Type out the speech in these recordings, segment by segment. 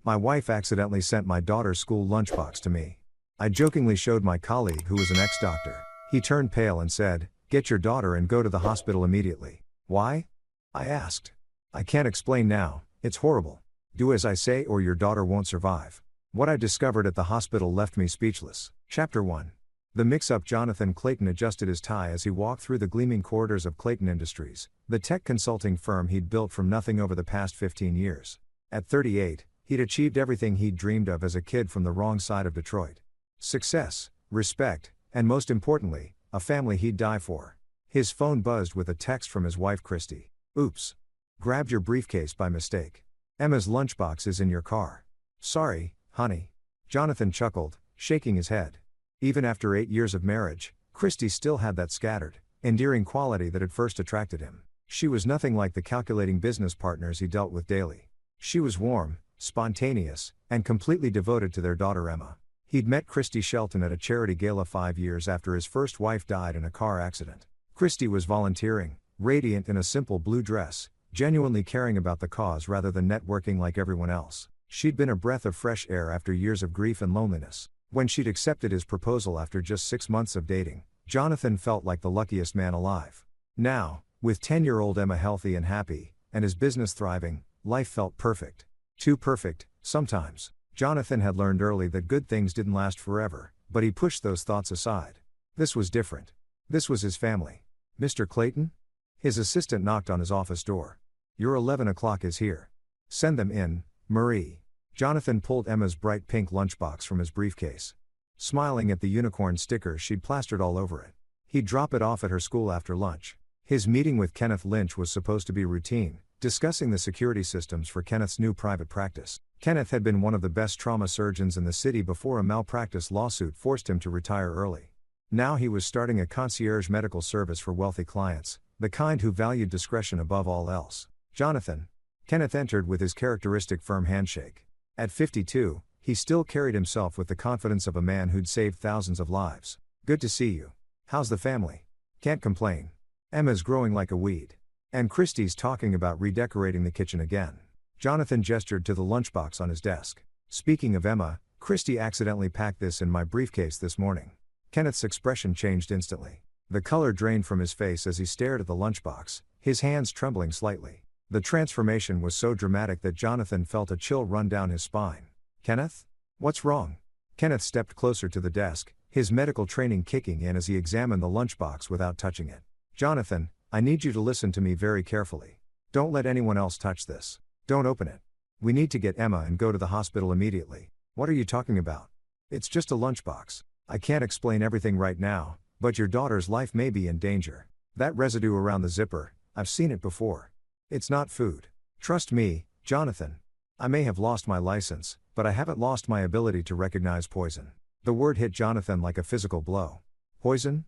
My wife accidentally sent my daughter's school lunchbox to me. I jokingly showed my colleague who was an ex-doctor. He turned pale and said, "Get your daughter and go to the hospital immediately." "Why?" I asked. "I can't explain now, it's horrible. Do as I say or your daughter won't survive." What I discovered at the hospital left me speechless. Chapter 1. The mix-up. Jonathan Clayton adjusted his tie as he walked through the gleaming corridors of Clayton Industries, the tech consulting firm he'd built from nothing over the past 15 years. At 38, he'd achieved everything he'd dreamed of as a kid from the wrong side of Detroit. Success, respect, and most importantly, a family he'd die for. His phone buzzed with a text from his wife Christy. "Oops. Grabbed your briefcase by mistake. Emma's lunchbox is in your car." "Sorry, honey." Jonathan chuckled, shaking his head. Even after 8 years of marriage, Christy still had that scattered, endearing quality that had first attracted him. She was nothing like the calculating business partners he dealt with daily. She was warm, spontaneous, and completely devoted to their daughter Emma. He'd met Christy Shelton at a charity gala 5 years after his first wife died in a car accident. Christy was volunteering, radiant in a simple blue dress, genuinely caring about the cause rather than networking like everyone else. She'd been a breath of fresh air after years of grief and loneliness. When she'd accepted his proposal after just 6 months of dating, Jonathan felt like the luckiest man alive. Now, with 10-year-old Emma healthy and happy, and his business thriving, life felt perfect. Too perfect, sometimes. Jonathan had learned early that good things didn't last forever, but he pushed those thoughts aside. This was different. This was his family. "Mr. Clayton?" His assistant knocked on his office door. "Your 11 o'clock is here. Send them in, Marie." Jonathan pulled Emma's bright pink lunchbox from his briefcase. Smiling at the unicorn stickers she'd plastered all over it. He'd drop it off at her school after lunch. His meeting with Kenneth Lynch was supposed to be routine, discussing the security systems for Kenneth's new private practice. Kenneth had been one of the best trauma surgeons in the city before a malpractice lawsuit forced him to retire early. Now he was starting a concierge medical service for wealthy clients, the kind who valued discretion above all else. "Jonathan." Kenneth entered with his characteristic firm handshake. At 52, he still carried himself with the confidence of a man who'd saved thousands of lives. "Good to see you. How's the family?" "Can't complain. Emma's growing like a weed. And Christy's talking about redecorating the kitchen again." Jonathan gestured to the lunchbox on his desk. "Speaking of Emma, Christy accidentally packed this in my briefcase this morning." Kenneth's expression changed instantly. The color drained from his face as he stared at the lunchbox, his hands trembling slightly. The transformation was so dramatic that Jonathan felt a chill run down his spine. "Kenneth? What's wrong?" Kenneth stepped closer to the desk, his medical training kicking in as he examined the lunchbox without touching it. "Jonathan, I need you to listen to me very carefully. Don't let anyone else touch this. Don't open it. We need to get Emma and go to the hospital immediately." "What are you talking about?" "It's just a lunchbox. I can't explain everything right now, but your daughter's life may be in danger. That residue around the zipper, I've seen it before. It's not food. Trust me, Jonathan. I may have lost my license, but I haven't lost my ability to recognize poison." The word hit Jonathan like a physical blow. "Poison?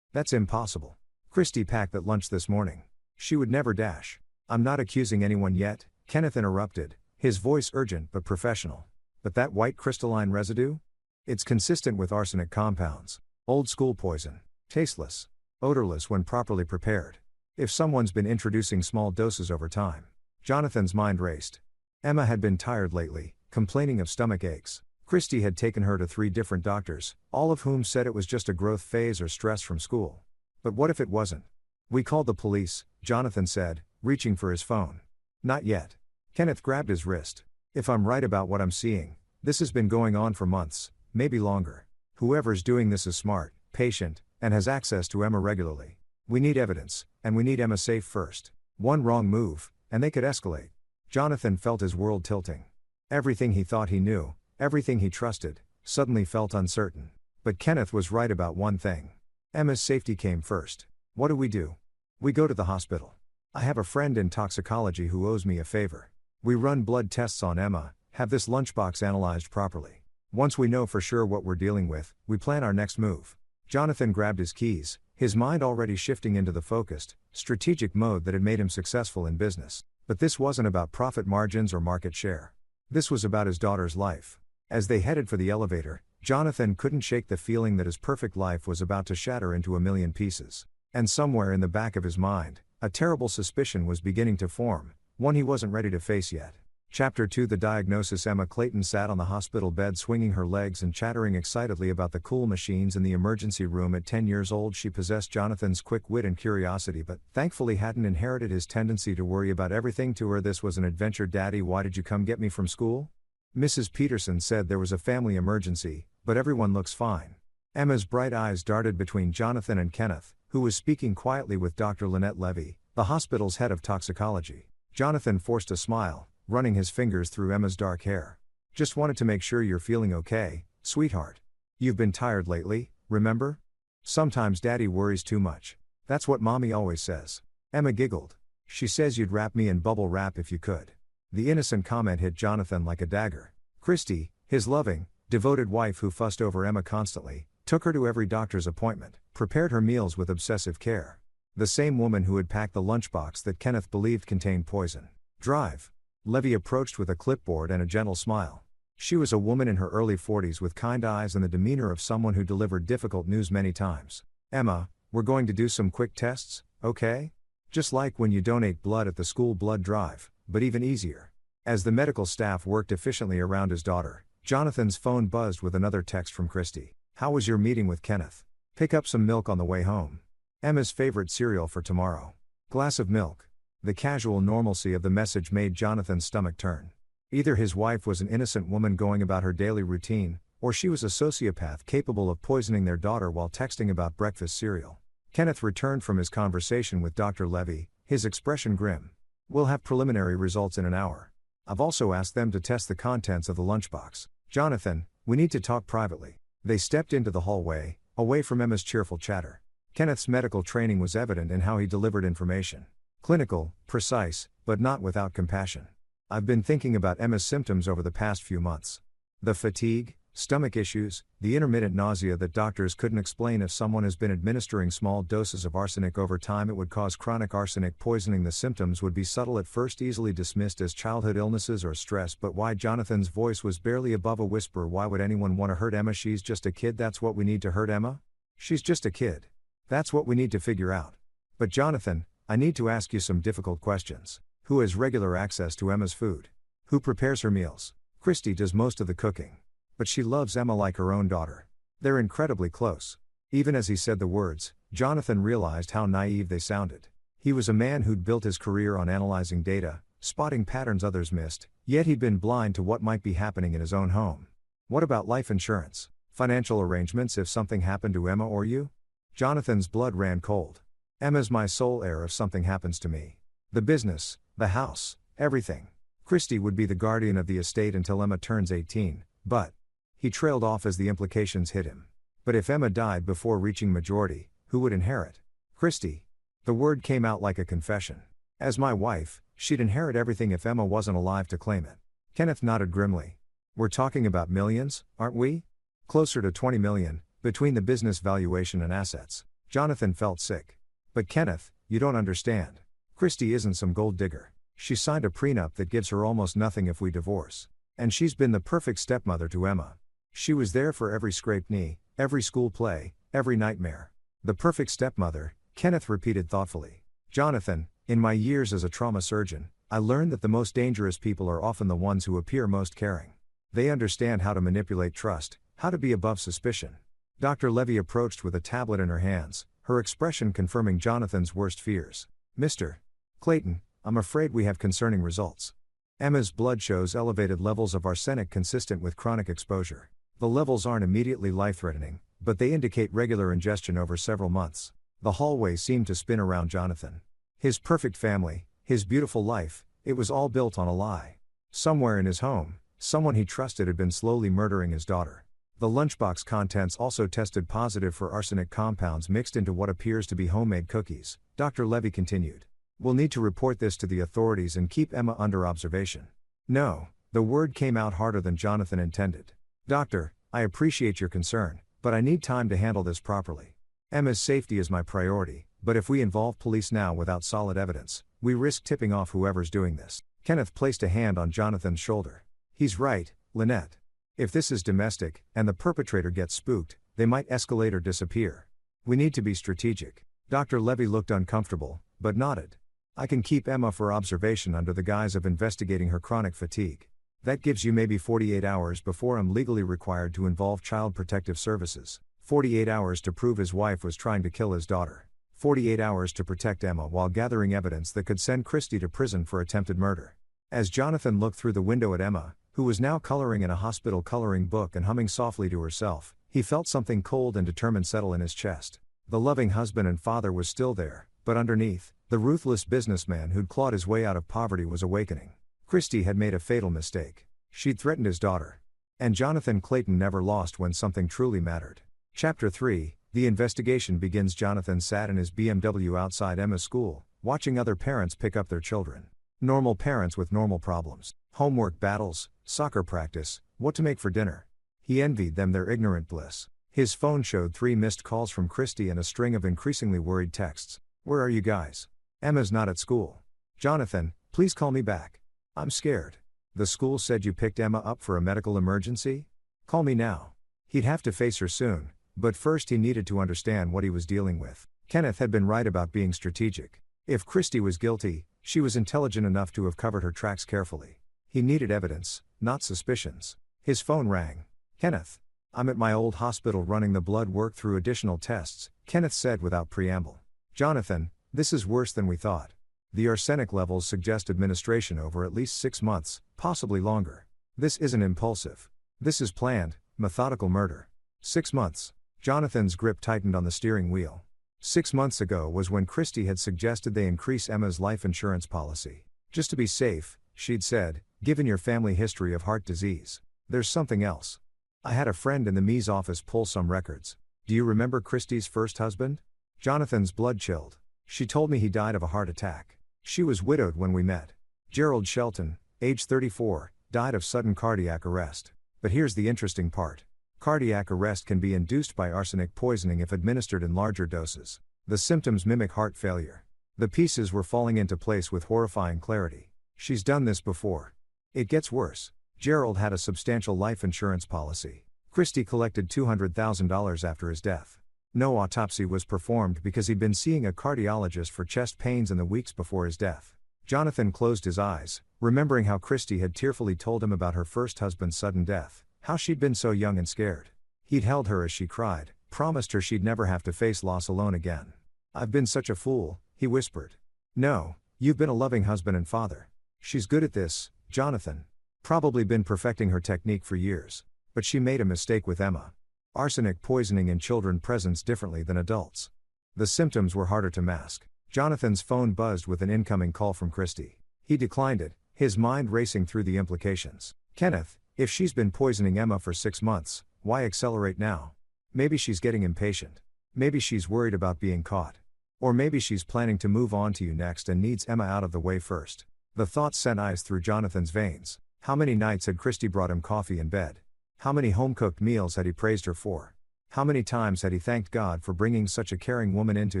That's impossible. Christy packed that lunch this morning. She would never dash." "I'm not accusing anyone yet," Kenneth interrupted, his voice urgent but professional. "But that white crystalline residue? It's consistent with arsenic compounds. Old school poison. Tasteless. Odorless when properly prepared. If someone's been introducing small doses over time." Jonathan's mind raced. Emma had been tired lately, complaining of stomach aches. Christy had taken her to 3 different doctors, all of whom said it was just a growth phase or stress from school. But what if it wasn't? "We called the police," Jonathan said, reaching for his phone. "Not yet." Kenneth grabbed his wrist. "If I'm right about what I'm seeing, this has been going on for months, maybe longer. Whoever's doing this is smart, patient, and has access to Emma regularly. We need evidence, and we need Emma safe first. One wrong move, and they could escalate." Jonathan felt his world tilting. Everything he thought he knew, everything he trusted, suddenly felt uncertain. But Kenneth was right about one thing. Emma's safety came first. "What do? We go to the hospital. I have a friend in toxicology who owes me a favor. We run blood tests on Emma, have this lunchbox analyzed properly. Once we know for sure what we're dealing with, we plan our next move." Jonathan grabbed his keys, his mind already shifting into the focused, strategic mode that had made him successful in business. But this wasn't about profit margins or market share. This was about his daughter's life. As they headed for the elevator, Jonathan couldn't shake the feeling that his perfect life was about to shatter into a million pieces. And somewhere in the back of his mind, a terrible suspicion was beginning to form, one he wasn't ready to face yet. Chapter 2 The Diagnosis Emma Clayton sat on the hospital bed swinging her legs and chattering excitedly about the cool machines in the emergency room. At 10 years old she possessed Jonathan's quick wit and curiosity but thankfully hadn't inherited his tendency to worry about everything. To her this was an adventure. Daddy, why did you come get me from school? Mrs. Peterson said there was a family emergency, but everyone looks fine. Emma's bright eyes darted between Jonathan and Kenneth, who was speaking quietly with Dr. Lynette Levy, the hospital's head of toxicology. Jonathan forced a smile, running his fingers through Emma's dark hair. Just wanted to make sure you're feeling okay, sweetheart. You've been tired lately, remember? Sometimes Daddy worries too much. That's what Mommy always says. Emma giggled. She says you'd wrap me in bubble wrap if you could. The innocent comment hit Jonathan like a dagger. Christy, his loving, devoted wife who fussed over Emma constantly, took her to every doctor's appointment, prepared her meals with obsessive care. The same woman who had packed the lunchbox that Kenneth believed contained poison. Drive. Levy approached with a clipboard and a gentle smile. She was a woman in her early 40s with kind eyes and the demeanor of someone who delivered difficult news many times. Emma, we're going to do some quick tests, okay? Just like when you donate blood at the school blood drive, but even easier. As the medical staff worked efficiently around his daughter, Jonathan's phone buzzed with another text from Christy. How was your meeting with Kenneth? Pick up some milk on the way home. Emma's favorite cereal for tomorrow. Glass of milk. The casual normalcy of the message made Jonathan's stomach turn. Either his wife was an innocent woman going about her daily routine, or she was a sociopath capable of poisoning their daughter while texting about breakfast cereal. Kenneth returned from his conversation with Dr. Levy, his expression grim. We'll have preliminary results in an hour. I've also asked them to test the contents of the lunchbox. Jonathan, we need to talk privately. They stepped into the hallway, away from Emma's cheerful chatter. Kenneth's medical training was evident in how he delivered information. Clinical, precise, but not without compassion. I've been thinking about Emma's symptoms over the past few months. The fatigue, stomach issues, the intermittent nausea that doctors couldn't explain. If someone has been administering small doses of arsenic over time, it would cause chronic arsenic poisoning. The symptoms would be subtle at first, easily dismissed as childhood illnesses or stress. But why? Jonathan's voice was barely above a whisper. Why would anyone want to hurt Emma? She's just a kid. That's what we need to hurt Emma? She's just a kid. That's what we need to figure out. But Jonathan, I need to ask you some difficult questions. Who has regular access to Emma's food? Who prepares her meals? Christy does most of the cooking. But she loves Emma like her own daughter. They're incredibly close. Even as he said the words, Jonathan realized how naive they sounded. He was a man who'd built his career on analyzing data, spotting patterns others missed, yet he'd been blind to what might be happening in his own home. What about life insurance? Financial arrangements if something happened to Emma or you? Jonathan's blood ran cold. Emma's my sole heir if something happens to me. The business, the house, everything. Christy would be the guardian of the estate until Emma turns 18, but... He trailed off as the implications hit him. But if Emma died before reaching majority, who would inherit? Christy. The word came out like a confession. As my wife, she'd inherit everything if Emma wasn't alive to claim it. Kenneth nodded grimly. We're talking about millions, aren't we? Closer to 20 million, between the business valuation and assets. Jonathan felt sick. But Kenneth, you don't understand. Christy isn't some gold digger. She signed a prenup that gives her almost nothing if we divorce. And she's been the perfect stepmother to Emma. She was there for every scraped knee, every school play, every nightmare. The perfect stepmother, Kenneth repeated thoughtfully. Jonathan, in my years as a trauma surgeon, I learned that the most dangerous people are often the ones who appear most caring. They understand how to manipulate trust, how to be above suspicion. Dr. Levy approached with a tablet in her hands, her expression confirming Jonathan's worst fears. Mr. Clayton, I'm afraid we have concerning results. Emma's blood shows elevated levels of arsenic consistent with chronic exposure. The levels aren't immediately life-threatening, but they indicate regular ingestion over several months. The hallway seemed to spin around Jonathan. His perfect family, his beautiful life, it was all built on a lie. Somewhere in his home, someone he trusted had been slowly murdering his daughter. The lunchbox contents also tested positive for arsenic compounds mixed into what appears to be homemade cookies, Dr. Levy continued. We'll need to report this to the authorities and keep Emma under observation. No, the word came out harder than Jonathan intended. Doctor, I appreciate your concern, but I need time to handle this properly. Emma's safety is my priority, but if we involve police now without solid evidence, we risk tipping off whoever's doing this. Kenneth placed a hand on Jonathan's shoulder. He's right, Lynette. If this is domestic, and the perpetrator gets spooked, they might escalate or disappear. We need to be strategic. Dr. Levy looked uncomfortable, but nodded. I can keep Emma for observation under the guise of investigating her chronic fatigue. That gives you maybe 48 hours before I'm legally required to involve Child Protective Services. 48 hours to prove his wife was trying to kill his daughter. 48 hours to protect Emma while gathering evidence that could send Qley to prison for attempted murder. As Jonathan looked through the window at Emma, who was now coloring in a hospital coloring book and humming softly to herself, he felt something cold and determined settle in his chest. The loving husband and father was still there, but underneath, the ruthless businessman who'd clawed his way out of poverty was awakening. Qley had made a fatal mistake. She'd threatened his daughter. And Jonathan Clayton never lost when something truly mattered. Chapter 3, the investigation begins. Jonathan sat in his BMW outside Emma's school, watching other parents pick up their children. Normal parents with normal problems. Homework battles, soccer practice, what to make for dinner. He envied them their ignorant bliss. His phone showed 3 missed calls from Qley and a string of increasingly worried texts. Where are you guys? Emma's not at school. Jonathan, please call me back. I'm scared. The school said you picked Emma up for a medical emergency? Call me now. He'd have to face her soon, but first he needed to understand what he was dealing with. Kenneth had been right about being strategic. If Qley was guilty, she was intelligent enough to have covered her tracks carefully. He needed evidence, not suspicions. His phone rang. Kenneth. I'm at my old hospital running the blood work through additional tests, Kenneth said without preamble. Jonathan, this is worse than we thought. The arsenic levels suggest administration over at least 6 months, possibly longer. This isn't impulsive. This is planned, methodical murder. 6 months. Jonathan's grip tightened on the steering wheel. 6 months ago was when Qley had suggested they increase Emma's life insurance policy. Just to be safe, she'd said, given your family history of heart disease. There's something else. I had a friend in the ME's office pull some records. Do you remember Qley's first husband? Jonathan's blood chilled. She told me he died of a heart attack. She was widowed when we met. Gerald Shelton, age 34, died of sudden cardiac arrest. But here's the interesting part. Cardiac arrest can be induced by arsenic poisoning if administered in larger doses. The symptoms mimic heart failure. The pieces were falling into place with horrifying clarity. She's done this before. It gets worse. Gerald had a substantial life insurance policy. Qley collected $200,000 after his death. No autopsy was performed because he'd been seeing a cardiologist for chest pains in the weeks before his death. Jonathan closed his eyes, remembering how Qley had tearfully told him about her first husband's sudden death, how she'd been so young and scared. He'd held her as she cried, promised her she'd never have to face loss alone again. I've been such a fool, he whispered. No, you've been a loving husband and father. She's good at this, Jonathan. Probably been perfecting her technique for years. But she made a mistake with Emma. Arsenic poisoning in children presents differently than adults. The symptoms were harder to mask. Jonathan's phone buzzed with an incoming call from Qley. He declined it, his mind racing through the implications. Kenneth, if she's been poisoning Emma for 6 months, why accelerate now? Maybe she's getting impatient. Maybe she's worried about being caught. Or maybe she's planning to move on to you next and needs Emma out of the way first. The thought sent ice through Jonathan's veins. How many nights had Qley brought him coffee in bed? How many home-cooked meals had he praised her for? How many times had he thanked God for bringing such a caring woman into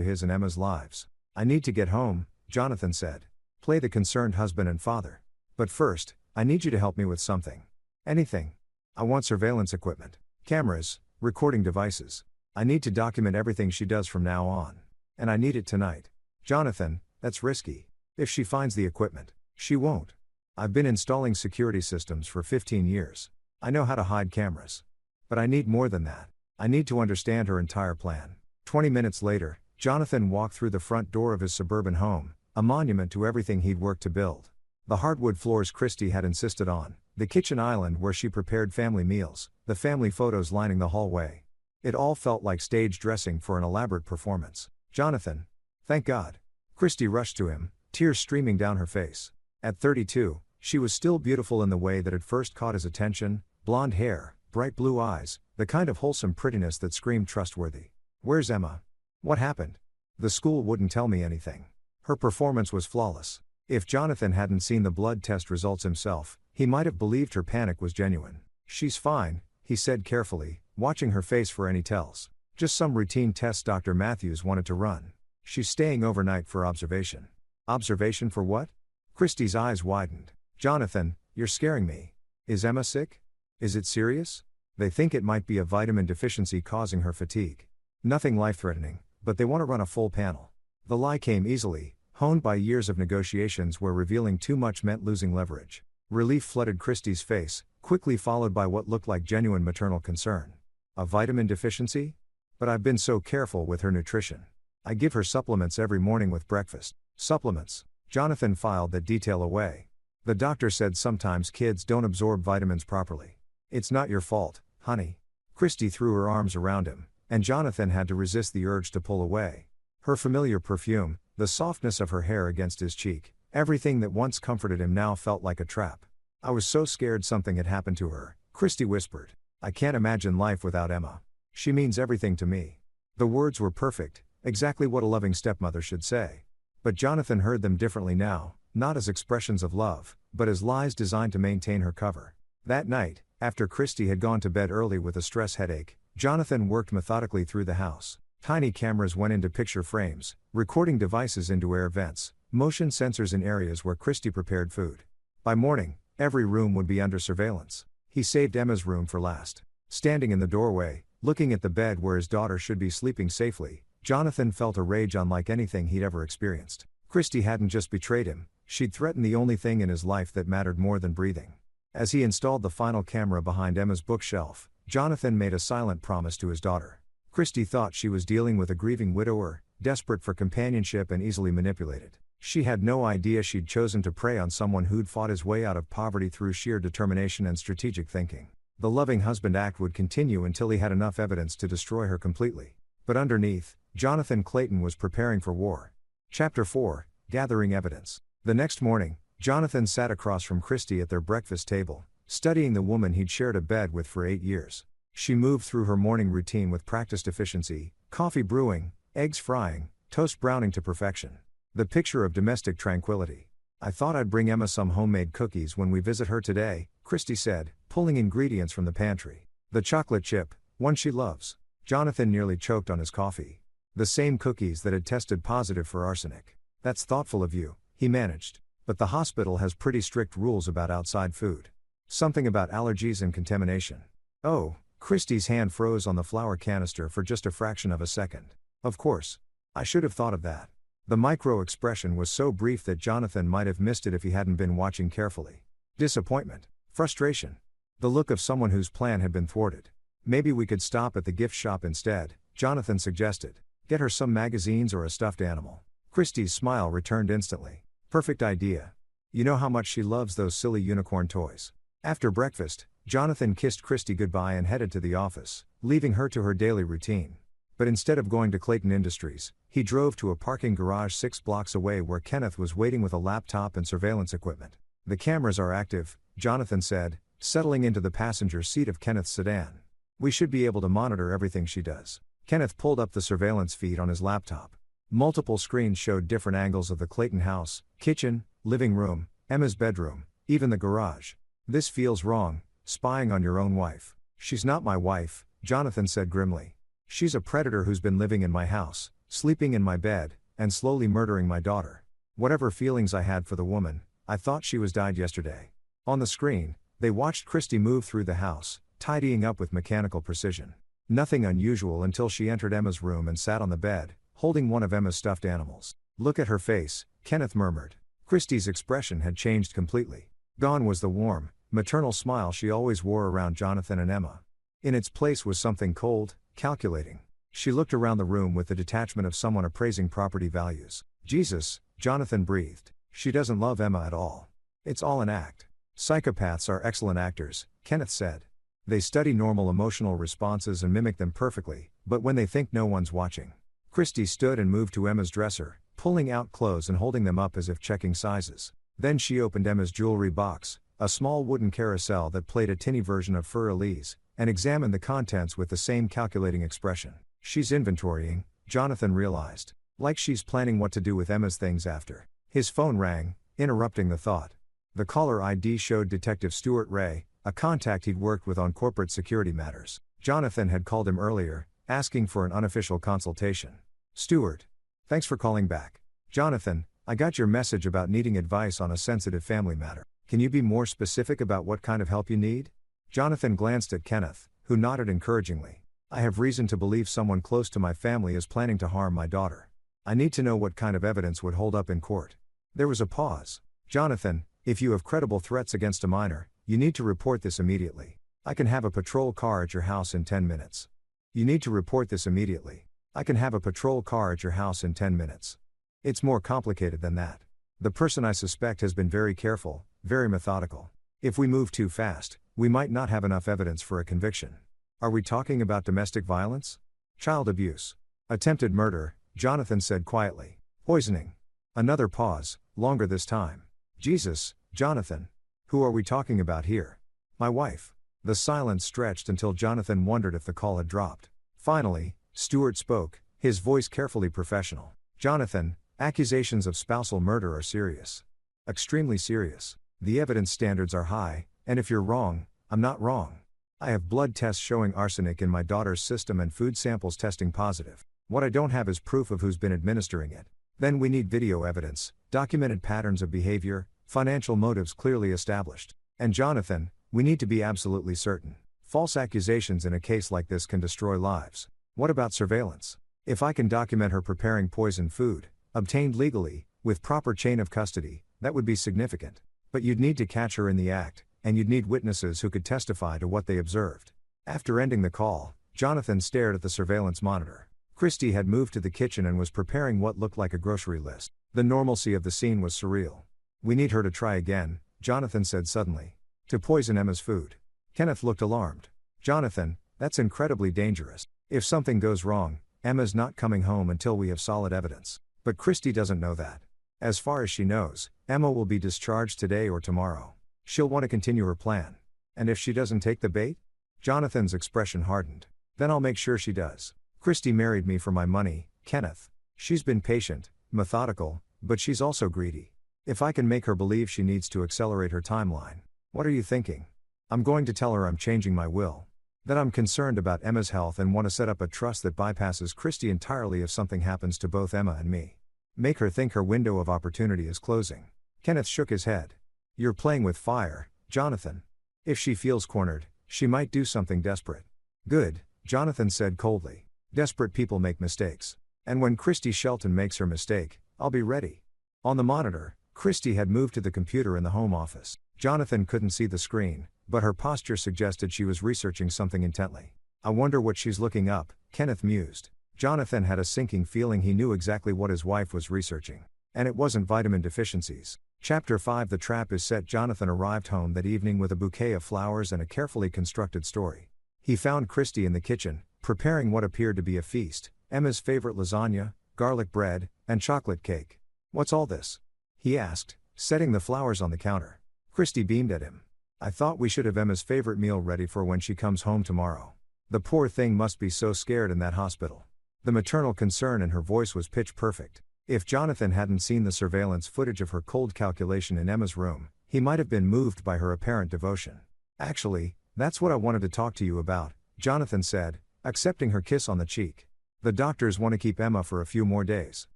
his and Emma's lives? I need to get home, Jonathan said. Play the concerned husband and father. But first, I need you to help me with something. Anything. I want surveillance equipment. Cameras, recording devices. I need to document everything she does from now on. And I need it tonight. Jonathan, that's risky. If she finds the equipment, she won't. I've been installing security systems for 15 years. I know how to hide cameras. But I need more than that. I need to understand her entire plan. 20 minutes later, Jonathan walked through the front door of his suburban home, a monument to everything he'd worked to build. The hardwood floors Qley had insisted on, the kitchen island where she prepared family meals, the family photos lining the hallway. It all felt like stage dressing for an elaborate performance. Jonathan. Thank God. Qley rushed to him, tears streaming down her face. At 32, she was still beautiful in the way that had first caught his attention. Blonde hair, bright blue eyes, the kind of wholesome prettiness that screamed trustworthy. Where's Emma? What happened? The school wouldn't tell me anything. Her performance was flawless. If Jonathan hadn't seen the blood test results himself, he might have believed her panic was genuine. She's fine, he said carefully, watching her face for any tells. Just some routine tests Dr. Matthews wanted to run. She's staying overnight for observation. Observation for what? Qley's eyes widened. Jonathan, you're scaring me. Is Emma sick? Is it serious? They think it might be a vitamin deficiency causing her fatigue. Nothing life-threatening, but they want to run a full panel. The lie came easily, honed by years of negotiations where revealing too much meant losing leverage. Relief flooded Christie's face, quickly followed by what looked like genuine maternal concern. A vitamin deficiency? But I've been so careful with her nutrition. I give her supplements every morning with breakfast. Supplements. Jonathan filed that detail away. The doctor said sometimes kids don't absorb vitamins properly. It's not your fault, honey. Christie threw her arms around him, and Jonathan had to resist the urge to pull away. Her familiar perfume, the softness of her hair against his cheek, everything that once comforted him now felt like a trap. I was so scared something had happened to her, Christie whispered. I can't imagine life without Emma. She means everything to me. The words were perfect, exactly what a loving stepmother should say. But Jonathan heard them differently now, not as expressions of love, but as lies designed to maintain her cover. That night, after Christie had gone to bed early with a stress headache, Jonathan worked methodically through the house. Tiny cameras went into picture frames, recording devices into air vents, motion sensors in areas where Christie prepared food. By morning, every room would be under surveillance. He saved Emma's room for last. Standing in the doorway, looking at the bed where his daughter should be sleeping safely, Jonathan felt a rage unlike anything he'd ever experienced. Christie hadn't just betrayed him, she'd threatened the only thing in his life that mattered more than breathing. As he installed the final camera behind Emma's bookshelf, Jonathan made a silent promise to his daughter. Christie thought she was dealing with a grieving widower, desperate for companionship and easily manipulated. She had no idea she'd chosen to prey on someone who'd fought his way out of poverty through sheer determination and strategic thinking. The loving husband act would continue until he had enough evidence to destroy her completely. But underneath, Jonathan Clayton was preparing for war. Chapter 4, Gathering Evidence. The next morning, Jonathan sat across from Christie at their breakfast table, studying the woman he'd shared a bed with for 8 years. She moved through her morning routine with practiced efficiency, coffee brewing, eggs frying, toast browning to perfection. The picture of domestic tranquility. I thought I'd bring Emma some homemade cookies when we visit her today, Christie said, pulling ingredients from the pantry. The chocolate chip, one she loves. Jonathan nearly choked on his coffee. The same cookies that had tested positive for arsenic. That's thoughtful of you, he managed. But the hospital has pretty strict rules about outside food. Something about allergies and contamination. Oh, Christie's hand froze on the flour canister for just a fraction of a second. Of course. I should have thought of that. The micro-expression was so brief that Jonathan might have missed it if he hadn't been watching carefully. Disappointment. Frustration. The look of someone whose plan had been thwarted. Maybe we could stop at the gift shop instead, Jonathan suggested. Get her some magazines or a stuffed animal. Christie's smile returned instantly. Perfect idea. You know how much she loves those silly unicorn toys. After breakfast, Jonathan kissed Christie goodbye and headed to the office, leaving her to her daily routine. But instead of going to Clayton Industries, he drove to a parking garage 6 blocks away where Kenneth was waiting with a laptop and surveillance equipment. The cameras are active, Jonathan said, settling into the passenger seat of Kenneth's sedan. We should be able to monitor everything she does. Kenneth pulled up the surveillance feed on his laptop. Multiple screens showed different angles of the Clayton house, kitchen, living room, Emma's bedroom, even the garage. This feels wrong, spying on your own wife. She's not my wife, Jonathan said grimly. She's a predator who's been living in my house, sleeping in my bed, and slowly murdering my daughter. Whatever feelings I had for the woman, I thought she was died yesterday. On the screen, they watched Christie move through the house, tidying up with mechanical precision. Nothing unusual until she entered Emma's room and sat on the bed, holding one of Emma's stuffed animals. Look at her face, Kenneth murmured. Christie's expression had changed completely. Gone was the warm, maternal smile she always wore around Jonathan and Emma. In its place was something cold, calculating. She looked around the room with the detachment of someone appraising property values. Jesus, Jonathan breathed. She doesn't love Emma at all. It's all an act. Psychopaths are excellent actors, Kenneth said. They study normal emotional responses and mimic them perfectly, but when they think no one's watching. Christie stood and moved to Emma's dresser, pulling out clothes and holding them up as if checking sizes. Then she opened Emma's jewelry box, a small wooden carousel that played a tinny version of Fur Elise, and examined the contents with the same calculating expression. She's inventorying, Jonathan realized. Like she's planning what to do with Emma's things after. His phone rang, interrupting the thought. The caller ID showed Detective Stuart Ray, a contact he'd worked with on corporate security matters. Jonathan had called him earlier, asking for an unofficial consultation. Stuart. Thanks for calling back. Jonathan, I got your message about needing advice on a sensitive family matter. Can you be more specific about what kind of help you need? Jonathan glanced at Kenneth, who nodded encouragingly. I have reason to believe someone close to my family is planning to harm my daughter. I need to know what kind of evidence would hold up in court. There was a pause. Jonathan, if you have credible threats against a minor, you need to report this immediately. I can have a patrol car at your house in 10 minutes. You need to report this immediately. I can have a patrol car at your house in 10 minutes. It's more complicated than that. The person I suspect has been very careful, very methodical. If we move too fast, we might not have enough evidence for a conviction. Are we talking about domestic violence? Child abuse. Attempted murder, Jonathan said quietly. Poisoning. Another pause, longer this time. Jesus, Jonathan. Who are we talking about here? My wife. The silence stretched until Jonathan wondered if the call had dropped. Finally, Stewart spoke, his voice carefully professional. Jonathan, accusations of spousal murder are serious. Extremely serious. The evidence standards are high, and if you're wrong, I'm not wrong. I have blood tests showing arsenic in my daughter's system and food samples testing positive. What I don't have is proof of who's been administering it. Then we need video evidence, documented patterns of behavior, financial motives clearly established. And Jonathan, we need to be absolutely certain. False accusations in a case like this can destroy lives. What about surveillance? If I can document her preparing poisoned food, obtained legally, with proper chain of custody, that would be significant. But you'd need to catch her in the act, and you'd need witnesses who could testify to what they observed. After ending the call, Jonathan stared at the surveillance monitor. Christy had moved to the kitchen and was preparing what looked like a grocery list. The normalcy of the scene was surreal. We need her to try again, Jonathan said suddenly. To poison Emma's food. Kenneth looked alarmed. Jonathan, that's incredibly dangerous. If something goes wrong, Emma's not coming home until we have solid evidence. But Christy doesn't know that. As far as she knows, Emma will be discharged today or tomorrow. She'll want to continue her plan. And if she doesn't take the bait? Jonathan's expression hardened. Then I'll make sure she does. Christy married me for my money, Kenneth. She's been patient, methodical, but she's also greedy. If I can make her believe she needs to accelerate her timeline. What are you thinking? I'm going to tell her I'm changing my will. That I'm concerned about Emma's health and want to set up a trust that bypasses Christy entirely if something happens to both Emma and me. Make her think her window of opportunity is closing. Kenneth shook his head. You're playing with fire, Jonathan. If she feels cornered, she might do something desperate. Good, Jonathan said coldly. Desperate people make mistakes. And when Christy Shelton makes her mistake, I'll be ready. On the monitor, Christy had moved to the computer in the home office. Jonathan couldn't see the screen, but her posture suggested she was researching something intently. I wonder what she's looking up, Kenneth mused. Jonathan had a sinking feeling he knew exactly what his wife was researching. And it wasn't vitamin deficiencies. Chapter 5 The trap is set. Jonathan arrived home that evening with a bouquet of flowers and a carefully constructed story. He found Christy in the kitchen, preparing what appeared to be a feast, Emma's favorite lasagna, garlic bread, and chocolate cake. What's all this? He asked, setting the flowers on the counter. Christy beamed at him. I thought we should have Emma's favorite meal ready for when she comes home tomorrow. The poor thing must be so scared in that hospital. The maternal concern in her voice was pitch perfect. If Jonathan hadn't seen the surveillance footage of her cold calculation in Emma's room, he might have been moved by her apparent devotion. Actually, that's what I wanted to talk to you about, Jonathan said, accepting her kiss on the cheek. The doctors want to keep Emma for a few more days.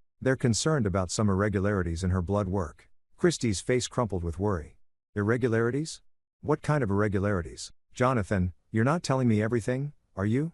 They're concerned about some irregularities in her blood work. Christy's face crumpled with worry. Irregularities? What kind of irregularities? Jonathan, you're not telling me everything, are you?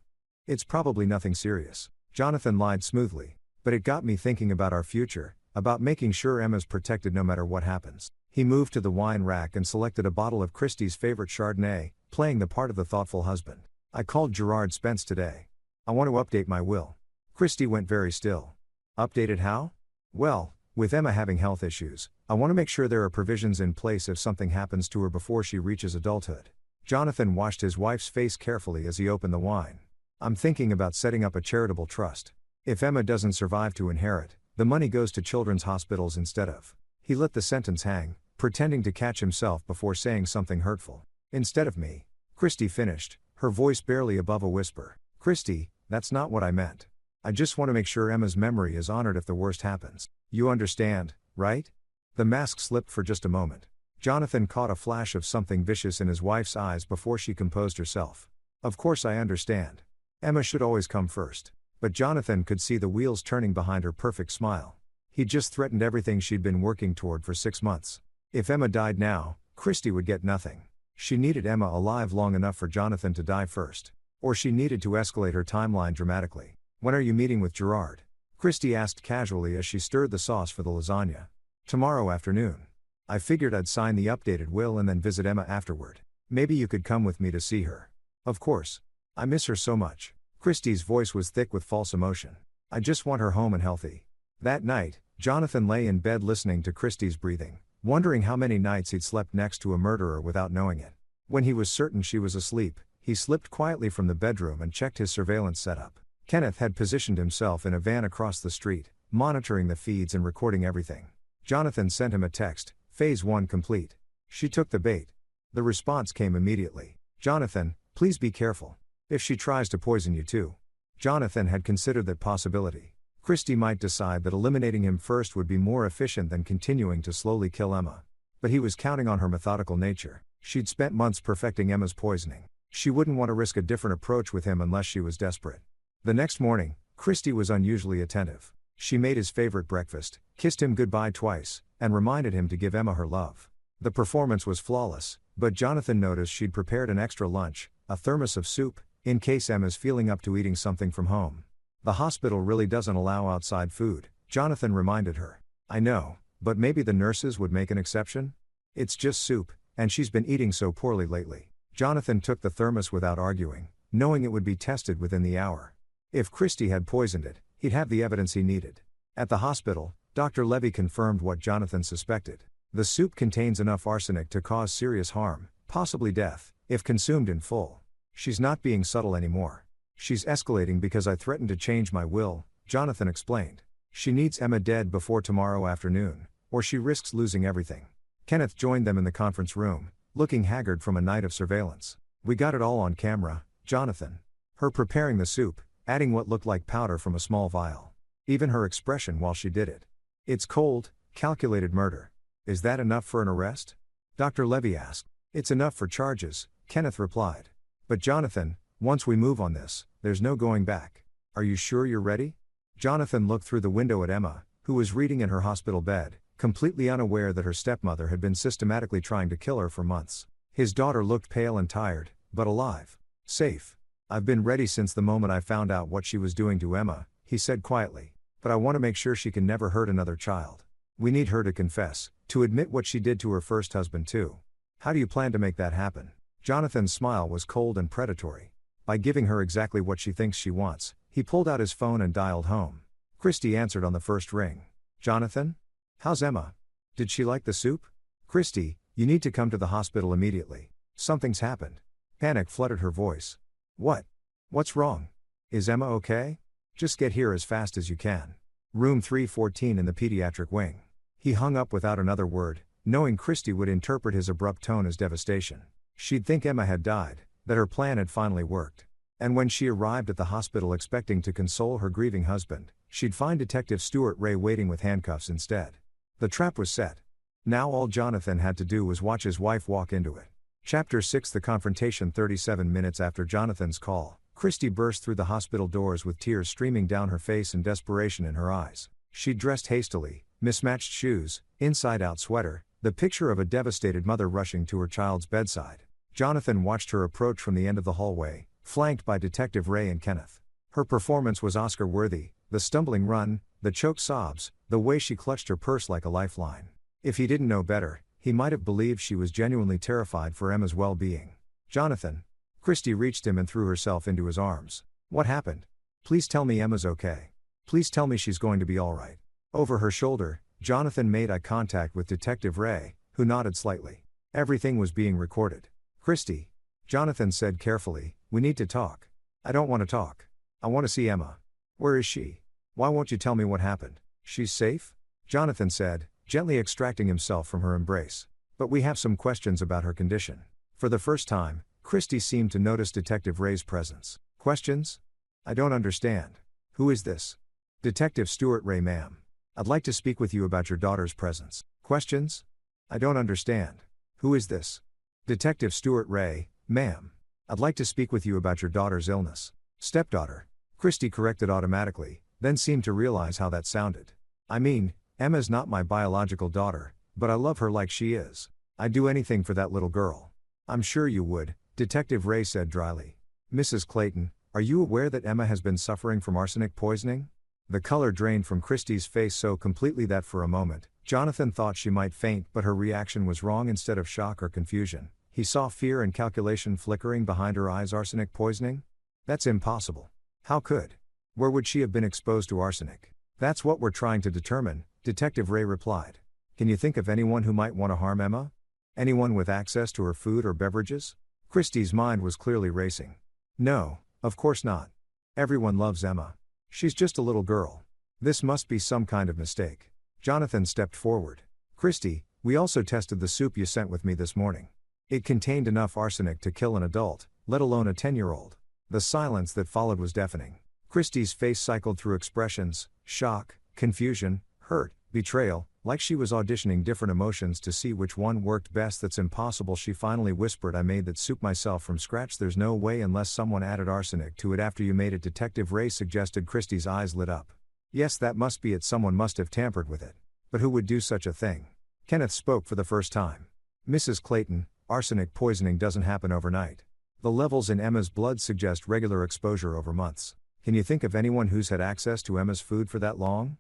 It's probably nothing serious. Jonathan lied smoothly. But it got me thinking about our future, about making sure Emma's protected no matter what happens. He moved to the wine rack and selected a bottle of Christy's favorite Chardonnay, playing the part of the thoughtful husband. I called Gerard Spence today. I want to update my will. Christy went very still. Updated how? Well, with Emma having health issues, I want to make sure there are provisions in place if something happens to her before she reaches adulthood. Jonathan washed his wife's face carefully as he opened the wine. I'm thinking about setting up a charitable trust. If Emma doesn't survive to inherit, the money goes to children's hospitals instead of. He let the sentence hang, pretending to catch himself before saying something hurtful. Instead of me. Christy finished, her voice barely above a whisper. Christy, that's not what I meant. I just want to make sure Emma's memory is honored if the worst happens. You understand, right? The mask slipped for just a moment. Jonathan caught a flash of something vicious in his wife's eyes before she composed herself. Of course I understand. Emma should always come first. But Jonathan could see the wheels turning behind her perfect smile. He'd just threatened everything she'd been working toward for 6 months. If Emma died now, Christy would get nothing. She needed Emma alive long enough for Jonathan to die first. Or she needed to escalate her timeline dramatically. When are you meeting with Gerard? Christy asked casually as she stirred the sauce for the lasagna. Tomorrow afternoon. I figured I'd sign the updated will and then visit Emma afterward. Maybe you could come with me to see her. Of course. I miss her so much. Christy's voice was thick with false emotion. I just want her home and healthy. That night, Jonathan lay in bed listening to Christy's breathing, wondering how many nights he'd slept next to a murderer without knowing it. When he was certain she was asleep, he slipped quietly from the bedroom and checked his surveillance setup. Kenneth had positioned himself in a van across the street, monitoring the feeds and recording everything. Jonathan sent him a text, Phase 1 complete. She took the bait. The response came immediately. Jonathan, please be careful. If she tries to poison you too. Jonathan had considered that possibility. Christy might decide that eliminating him first would be more efficient than continuing to slowly kill Emma. But he was counting on her methodical nature. She'd spent months perfecting Emma's poisoning. She wouldn't want to risk a different approach with him unless she was desperate. The next morning, Christy was unusually attentive. She made his favorite breakfast, kissed him goodbye twice, and reminded him to give Emma her love. The performance was flawless, but Jonathan noticed she'd prepared an extra lunch, a thermos of soup, in case Emma's feeling up to eating something from home. The hospital really doesn't allow outside food, Jonathan reminded her. I know, but maybe the nurses would make an exception? It's just soup, and she's been eating so poorly lately. Jonathan took the thermos without arguing, knowing it would be tested within the hour. If Christy had poisoned it, he'd have the evidence he needed. At the hospital, Dr. Levy confirmed what Jonathan suspected. The soup contains enough arsenic to cause serious harm, possibly death, if consumed in full. She's not being subtle anymore. She's escalating because I threatened to change my will, Jonathan explained. She needs Emma dead before tomorrow afternoon, or she risks losing everything. Kenneth joined them in the conference room, looking haggard from a night of surveillance. We got it all on camera, Jonathan. Her preparing the soup, adding what looked like powder from a small vial. Even her expression while she did it. It's cold, calculated murder. Is that enough for an arrest? Dr. Levy asked. It's enough for charges, Kenneth replied. But Jonathan, once we move on this, there's no going back. Are you sure you're ready? Jonathan looked through the window at Emma, who was reading in her hospital bed, completely unaware that her stepmother had been systematically trying to kill her for months. His daughter looked pale and tired, but alive. Safe. I've been ready since the moment I found out what she was doing to Emma, he said quietly. But I want to make sure she can never hurt another child. We need her to confess, to admit what she did to her first husband too. How do you plan to make that happen? Jonathan's smile was cold and predatory. By giving her exactly what she thinks she wants, he pulled out his phone and dialed home. Christy answered on the first ring. Jonathan? How's Emma? Did she like the soup? Christy, you need to come to the hospital immediately. Something's happened. Panic flooded her voice. What? What's wrong? Is Emma okay? Just get here as fast as you can. Room 314 in the pediatric wing. He hung up without another word, knowing Christy would interpret his abrupt tone as devastation. She'd think Emma had died, that her plan had finally worked. And when she arrived at the hospital expecting to console her grieving husband, she'd find Detective Stuart Ray waiting with handcuffs instead. The trap was set. Now all Jonathan had to do was watch his wife walk into it. Chapter 6 The Confrontation 37 minutes after Jonathan's call, Christy burst through the hospital doors with tears streaming down her face and desperation in her eyes. She'd dressed hastily, mismatched shoes, inside-out sweater, the picture of a devastated mother rushing to her child's bedside. Jonathan watched her approach from the end of the hallway, flanked by Detective Ray and Kenneth. Her performance was Oscar-worthy, the stumbling run, the choked sobs, the way she clutched her purse like a lifeline. If he didn't know better, he might have believed she was genuinely terrified for Emma's well-being. Jonathan. Christy reached him and threw herself into his arms. What happened? Please tell me Emma's okay. Please tell me she's going to be all right. Over her shoulder, Jonathan made eye contact with Detective Ray, who nodded slightly. Everything was being recorded. Christy. Jonathan said carefully, we need to talk. I don't want to talk. I want to see Emma. Where is she? Why won't you tell me what happened? She's safe? Jonathan said, gently extracting himself from her embrace. But we have some questions about her condition. For the first time, Christy seemed to notice Detective Ray's presence. Questions? I don't understand. Who is this? Detective Stuart Ray, ma'am. I'd like to speak with you about your daughter's presence. Questions? I don't understand. Who is this? Detective Stuart Ray, ma'am. I'd like to speak with you about your daughter's illness. Stepdaughter. Christy corrected automatically, then seemed to realize how that sounded. I mean, Emma's not my biological daughter, but I love her like she is. I'd do anything for that little girl. I'm sure you would, Detective Ray said dryly. Mrs. Clayton, are you aware that Emma has been suffering from arsenic poisoning? The color drained from Christie's face so completely that for a moment, Jonathan thought she might faint, but her reaction was wrong. Instead of shock or confusion, he saw fear and calculation flickering behind her eyes. Arsenic poisoning? That's impossible. How could? Where would she have been exposed to arsenic? That's what we're trying to determine, Detective Ray replied. Can you think of anyone who might want to harm Emma? Anyone with access to her food or beverages? Christie's mind was clearly racing. No, of course not. Everyone loves Emma. She's just a little girl. This must be some kind of mistake. Jonathan stepped forward. Christie, we also tested the soup you sent with me this morning. It contained enough arsenic to kill an adult, let alone a 10-year-old. The silence that followed was deafening. Christie's face cycled through expressions: shock, confusion, hurt, betrayal, like she was auditioning different emotions to see which one worked best. That's impossible, she finally whispered. I made that soup myself from scratch. There's no way unless someone added arsenic to it after you made it, Detective Ray suggested. Christie's eyes lit up. Yes, that must be it. Someone must have tampered with it. But who would do such a thing? Kenneth spoke for the first time. Mrs. Clayton, arsenic poisoning doesn't happen overnight. The levels in Emma's blood suggest regular exposure over months. Can you think of anyone who's had access to Emma's food for that long?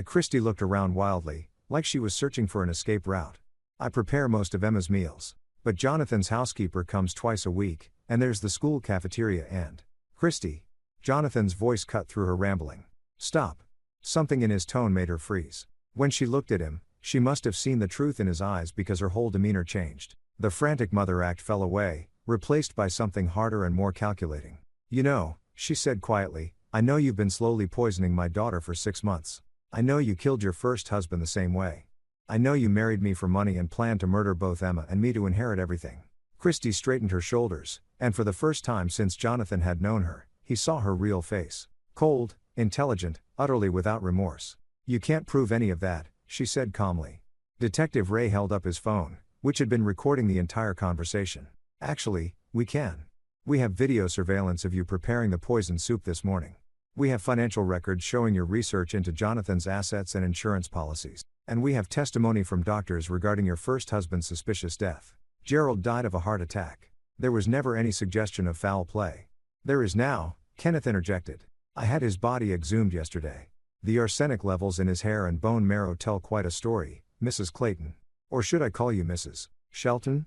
Christie looked around wildly, like she was searching for an escape route. I prepare most of Emma's meals. But Jonathan's housekeeper comes twice a week, and there's the school cafeteria and… Christie. Jonathan's voice cut through her rambling. Stop. Something in his tone made her freeze. When she looked at him, she must have seen the truth in his eyes because her whole demeanor changed. The frantic mother act fell away, replaced by something harder and more calculating. You know, she said quietly, I know you've been slowly poisoning my daughter for 6 months. I know you killed your first husband the same way. I know you married me for money and planned to murder both Emma and me to inherit everything. Christie straightened her shoulders, and for the first time since Jonathan had known her, he saw her real face. Cold, intelligent, utterly without remorse. You can't prove any of that, she said calmly. Detective Ray held up his phone, which had been recording the entire conversation. Actually, we can. We have video surveillance of you preparing the poison soup this morning. We have financial records showing your research into Jonathan's assets and insurance policies. And we have testimony from doctors regarding your first husband's suspicious death. Gerald died of a heart attack. There was never any suggestion of foul play. There is now, Kenneth interjected. I had his body exhumed yesterday. The arsenic levels in his hair and bone marrow tell quite a story, Mrs. Clayton. Or should I call you Mrs. Shelton?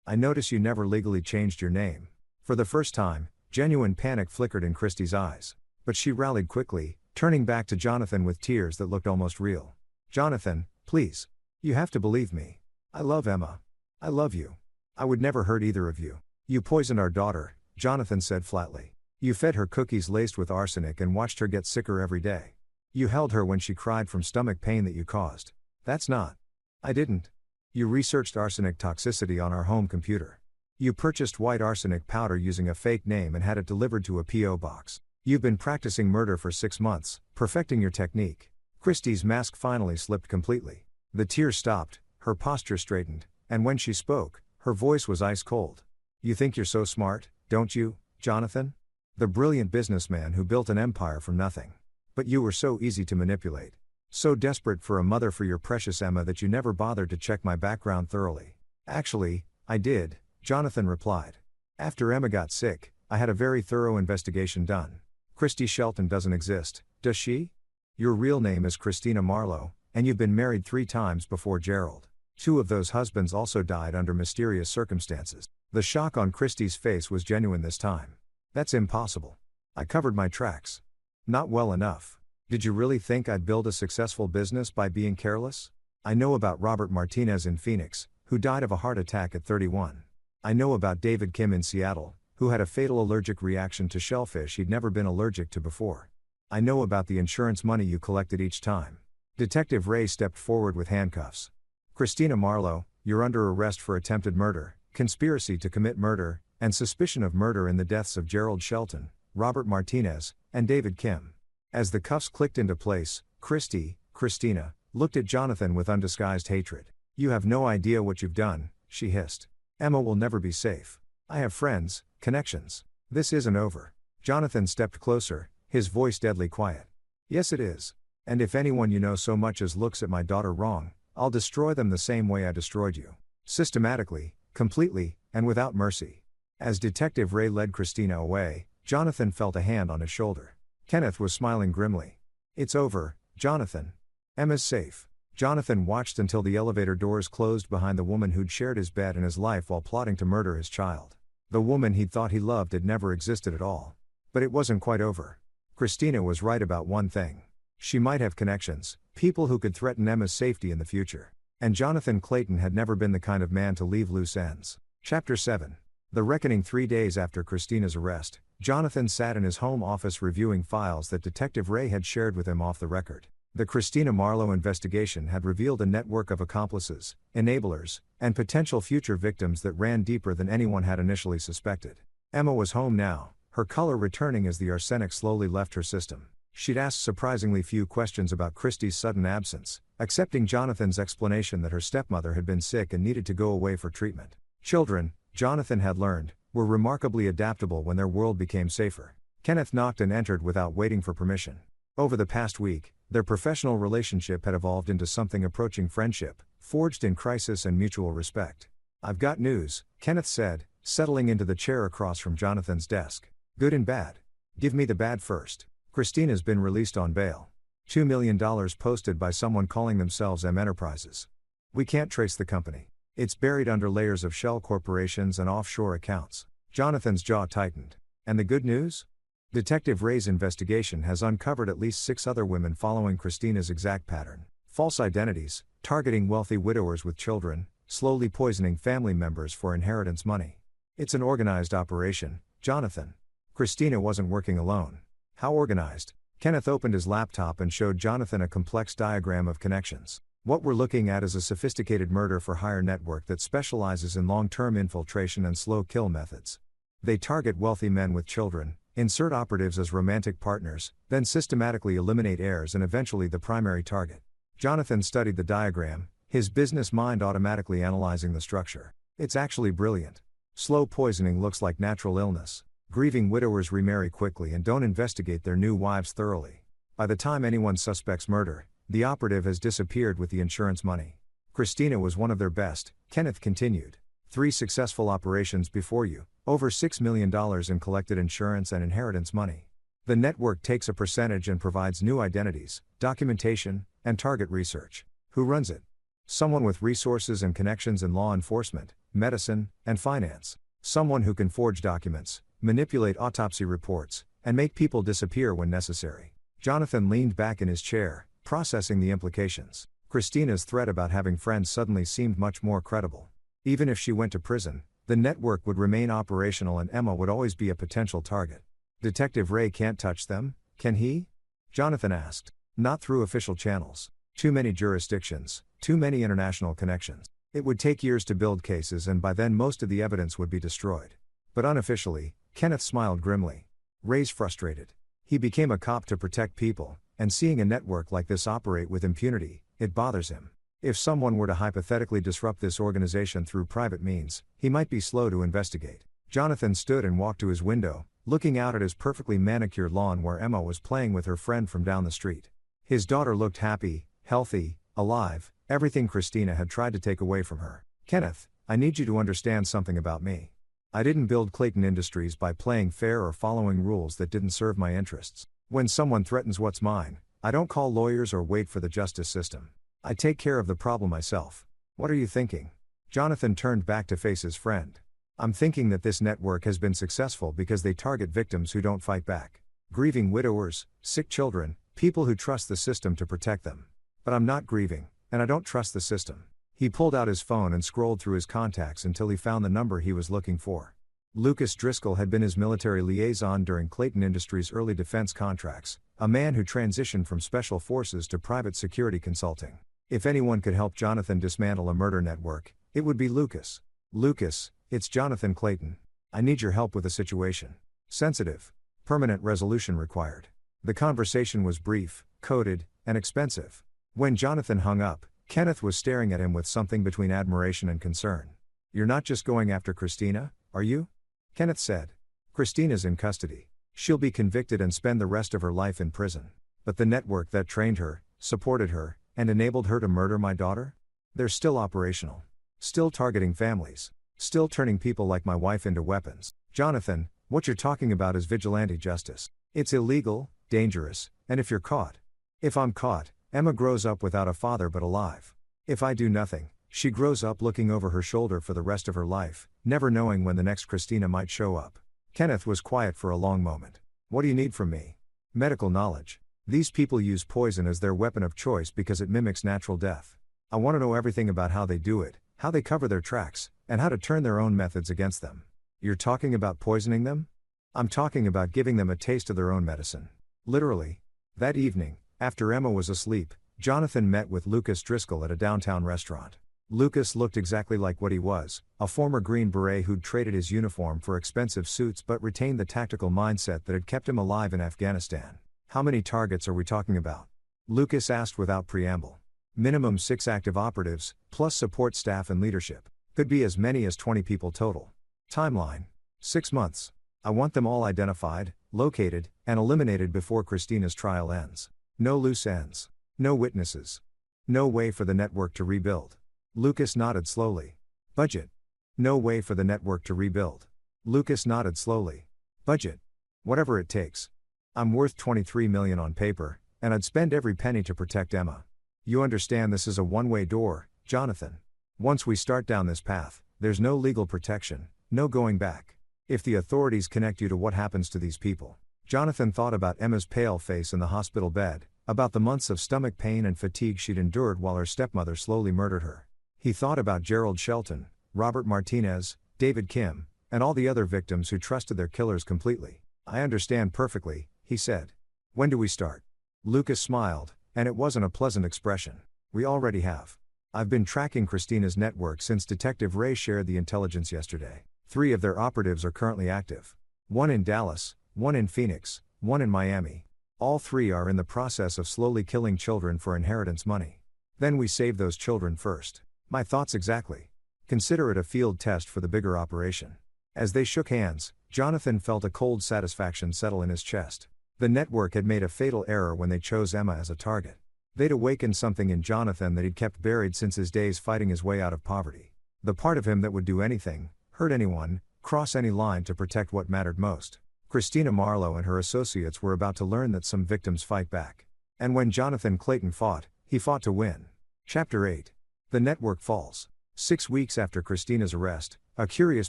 I notice you never legally changed your name. For the first time, genuine panic flickered in Christie's eyes. But she rallied quickly, turning back to Jonathan with tears that looked almost real. Jonathan, please. You have to believe me. I love Emma. I love you. I would never hurt either of you. You poisoned our daughter, Jonathan said flatly. You fed her cookies laced with arsenic and watched her get sicker every day. You held her when she cried from stomach pain that you caused. That's not. I didn't. You researched arsenic toxicity on our home computer. You purchased white arsenic powder using a fake name and had it delivered to a P.O. box. You've been practicing murder for 6 months, perfecting your technique. Christie's mask finally slipped completely. The tears stopped, her posture straightened, and when she spoke, her voice was ice cold. You think you're so smart, don't you, Jonathan? The brilliant businessman who built an empire from nothing. But you were so easy to manipulate. So desperate for a mother for your precious Emma that you never bothered to check my background thoroughly. Actually, I did, Jonathan replied. After Emma got sick, I had a very thorough investigation done. Christie Shelton doesn't exist, does she? Your real name is Christina Marlowe, and you've been married 3 times before Gerald. 2 of those husbands also died under mysterious circumstances. The shock on Christie's face was genuine this time. That's impossible. I covered my tracks. Not well enough. Did you really think I'd build a successful business by being careless? I know about Robert Martinez in Phoenix, who died of a heart attack at 31. I know about David Kim in Seattle, who had a fatal allergic reaction to shellfish he'd never been allergic to before. I know about the insurance money you collected each time. Detective Ray stepped forward with handcuffs. Christina Marlowe, you're under arrest for attempted murder, conspiracy to commit murder, and suspicion of murder in the deaths of Gerald Shelton, Robert Martinez, and David Kim. As the cuffs clicked into place, Christina, looked at Jonathan with undisguised hatred. You have no idea what you've done, she hissed. Emma will never be safe. I have friends, connections. This isn't over. Jonathan stepped closer, his voice deadly quiet. Yes it is. And if anyone you know so much as looks at my daughter wrong, I'll destroy them the same way I destroyed you. Systematically, completely, and without mercy. As Detective Ray led Christina away, Jonathan felt a hand on his shoulder. Kenneth was smiling grimly. It's over, Jonathan. Emma's safe. Jonathan watched until the elevator doors closed behind the woman who'd shared his bed and his life while plotting to murder his child. The woman he'd thought he loved had never existed at all. But it wasn't quite over. Christina was right about one thing. She might have connections, people who could threaten Emma's safety in the future. And Jonathan Clayton had never been the kind of man to leave loose ends. Chapter 7. The Reckoning. 3 days after Christina's arrest, Jonathan sat in his home office reviewing files that Detective Ray had shared with him off the record. The Christina Marlowe investigation had revealed a network of accomplices, enablers, and potential future victims that ran deeper than anyone had initially suspected. Emma was home now, her color returning as the arsenic slowly left her system. She'd asked surprisingly few questions about Christie's sudden absence, accepting Jonathan's explanation that her stepmother had been sick and needed to go away for treatment. Children, Jonathan had learned, were remarkably adaptable when their world became safer. Kenneth knocked and entered without waiting for permission. Over the past week, their professional relationship had evolved into something approaching friendship, forged in crisis and mutual respect. "I've got news," Kenneth said, settling into the chair across from Jonathan's desk. "Good and bad. Give me the bad first. Christina's been released on bail. $2 million posted by someone calling themselves M Enterprises. We can't trace the company. It's buried under layers of shell corporations and offshore accounts." Jonathan's jaw tightened. "And the good news? Detective Ray's investigation has uncovered at least 6 other women following Christina's exact pattern. False identities, targeting wealthy widowers with children, slowly poisoning family members for inheritance money. It's an organized operation, Jonathan. Christina wasn't working alone." "How organized?" Kenneth opened his laptop and showed Jonathan a complex diagram of connections. "What we're looking at is a sophisticated murder-for-hire network that specializes in long-term infiltration and slow-kill methods. They target wealthy men with children, insert operatives as romantic partners, then systematically eliminate heirs and eventually the primary target." Jonathan studied the diagram, his business mind automatically analyzing the structure. "It's actually brilliant. Slow poisoning looks like natural illness. Grieving widowers remarry quickly and don't investigate their new wives thoroughly. By the time anyone suspects murder, the operative has disappeared with the insurance money. Christina was one of their best," Kenneth continued. 3 successful operations before you, over $6 million in collected insurance and inheritance money. The network takes a percentage and provides new identities, documentation, and target research. Who runs it? Someone with resources and connections in law enforcement, medicine, and finance. Someone who can forge documents, manipulate autopsy reports, and make people disappear when necessary. Jonathan leaned back in his chair, processing the implications. Christina's threat about having friends suddenly seemed much more credible. Even if she went to prison, the network would remain operational and Emma would always be a potential target. "Detective Ray can't touch them, can he?" Jonathan asked. "Not through official channels. Too many jurisdictions, too many international connections. It would take years to build cases and by then most of the evidence would be destroyed. But unofficially," Kenneth smiled grimly. "Ray's frustrated. He became a cop to protect people, and seeing a network like this operate with impunity, it bothers him. If someone were to hypothetically disrupt this organization through private means, he might be slow to investigate." Jonathan stood and walked to his window, looking out at his perfectly manicured lawn where Emma was playing with her friend from down the street. His daughter looked happy, healthy, alive, everything Christina had tried to take away from her. "Kenneth, I need you to understand something about me. I didn't build Clayton Industries by playing fair or following rules that didn't serve my interests. When someone threatens what's mine, I don't call lawyers or wait for the justice system. I take care of the problem myself." "What are you thinking?" Jonathan turned back to face his friend. "I'm thinking that this network has been successful because they target victims who don't fight back. Grieving widowers, sick children, people who trust the system to protect them. But I'm not grieving, and I don't trust the system." He pulled out his phone and scrolled through his contacts until he found the number he was looking for. Lucas Driscoll had been his military liaison during Clayton Industries' early defense contracts, a man who transitioned from special forces to private security consulting. If anyone could help Jonathan dismantle a murder network, it would be Lucas. "Lucas, it's Jonathan Clayton. I need your help with a situation. Sensitive. Permanent resolution required." The conversation was brief, coded, and expensive. When Jonathan hung up, Kenneth was staring at him with something between admiration and concern. "You're not just going after Christina, are you?" Kenneth said. "Christina's in custody. She'll be convicted and spend the rest of her life in prison. But the network that trained her, supported her, and enabled her to murder my daughter? They're still operational. Still targeting families. Still turning people like my wife into weapons. Jonathan, what you're talking about is vigilante justice. It's illegal, dangerous, and if you're caught, If I'm caught, Emma grows up without a father but alive. If I do nothing, she grows up looking over her shoulder for the rest of her life, never knowing when the next Christina might show up. Kenneth was quiet for a long moment. What do you need from me? Medical knowledge. These people use poison as their weapon of choice because it mimics natural death. I want to know everything about how they do it, how they cover their tracks, and how to turn their own methods against them. You're talking about poisoning them? I'm talking about giving them a taste of their own medicine. Literally. That evening, after Emma was asleep, Jonathan met with Lucas Driscoll at a downtown restaurant. Lucas looked exactly like what he was, a former Green Beret who'd traded his uniform for expensive suits but retained the tactical mindset that had kept him alive in Afghanistan. How many targets are we talking about? Lucas asked without preamble. Minimum 6 active operatives, plus support staff and leadership. Could be as many as 20 people total. Timeline. 6 months. I want them all identified, located, and eliminated before Christina's trial ends. No loose ends. No witnesses. No way for the network to rebuild. Lucas nodded slowly. Budget. No way for the network to rebuild. Lucas nodded slowly. Budget. Whatever it takes. I'm worth $23 million on paper, and I'd spend every penny to protect Emma. You understand this is a one-way door, Jonathan. Once we start down this path, there's no legal protection, no going back. If the authorities connect you to what happens to these people. Jonathan thought about Emma's pale face in the hospital bed, about the months of stomach pain and fatigue she'd endured while her stepmother slowly murdered her. He thought about Gerald Shelton, Robert Martinez, David Kim, and all the other victims who trusted their killers completely. I understand perfectly, he said. When do we start? Lucas smiled, and it wasn't a pleasant expression. We already have. I've been tracking Christina's network since Detective Ray shared the intelligence yesterday. 3 of their operatives are currently active. 1 in Dallas, 1 in Phoenix, 1 in Miami. All 3 are in the process of slowly killing children for inheritance money. Then we save those children first. My thoughts exactly. Consider it a field test for the bigger operation. As they shook hands, Jonathan felt a cold satisfaction settle in his chest. The network had made a fatal error when they chose Emma as a target. They'd awakened something in Jonathan that he'd kept buried since his days fighting his way out of poverty. The part of him that would do anything, hurt anyone, cross any line to protect what mattered most. Christina Marlowe and her associates were about to learn that some victims fight back. And when Jonathan Clayton fought, he fought to win. Chapter 8. The network falls. 6 weeks after Christina's arrest, a curious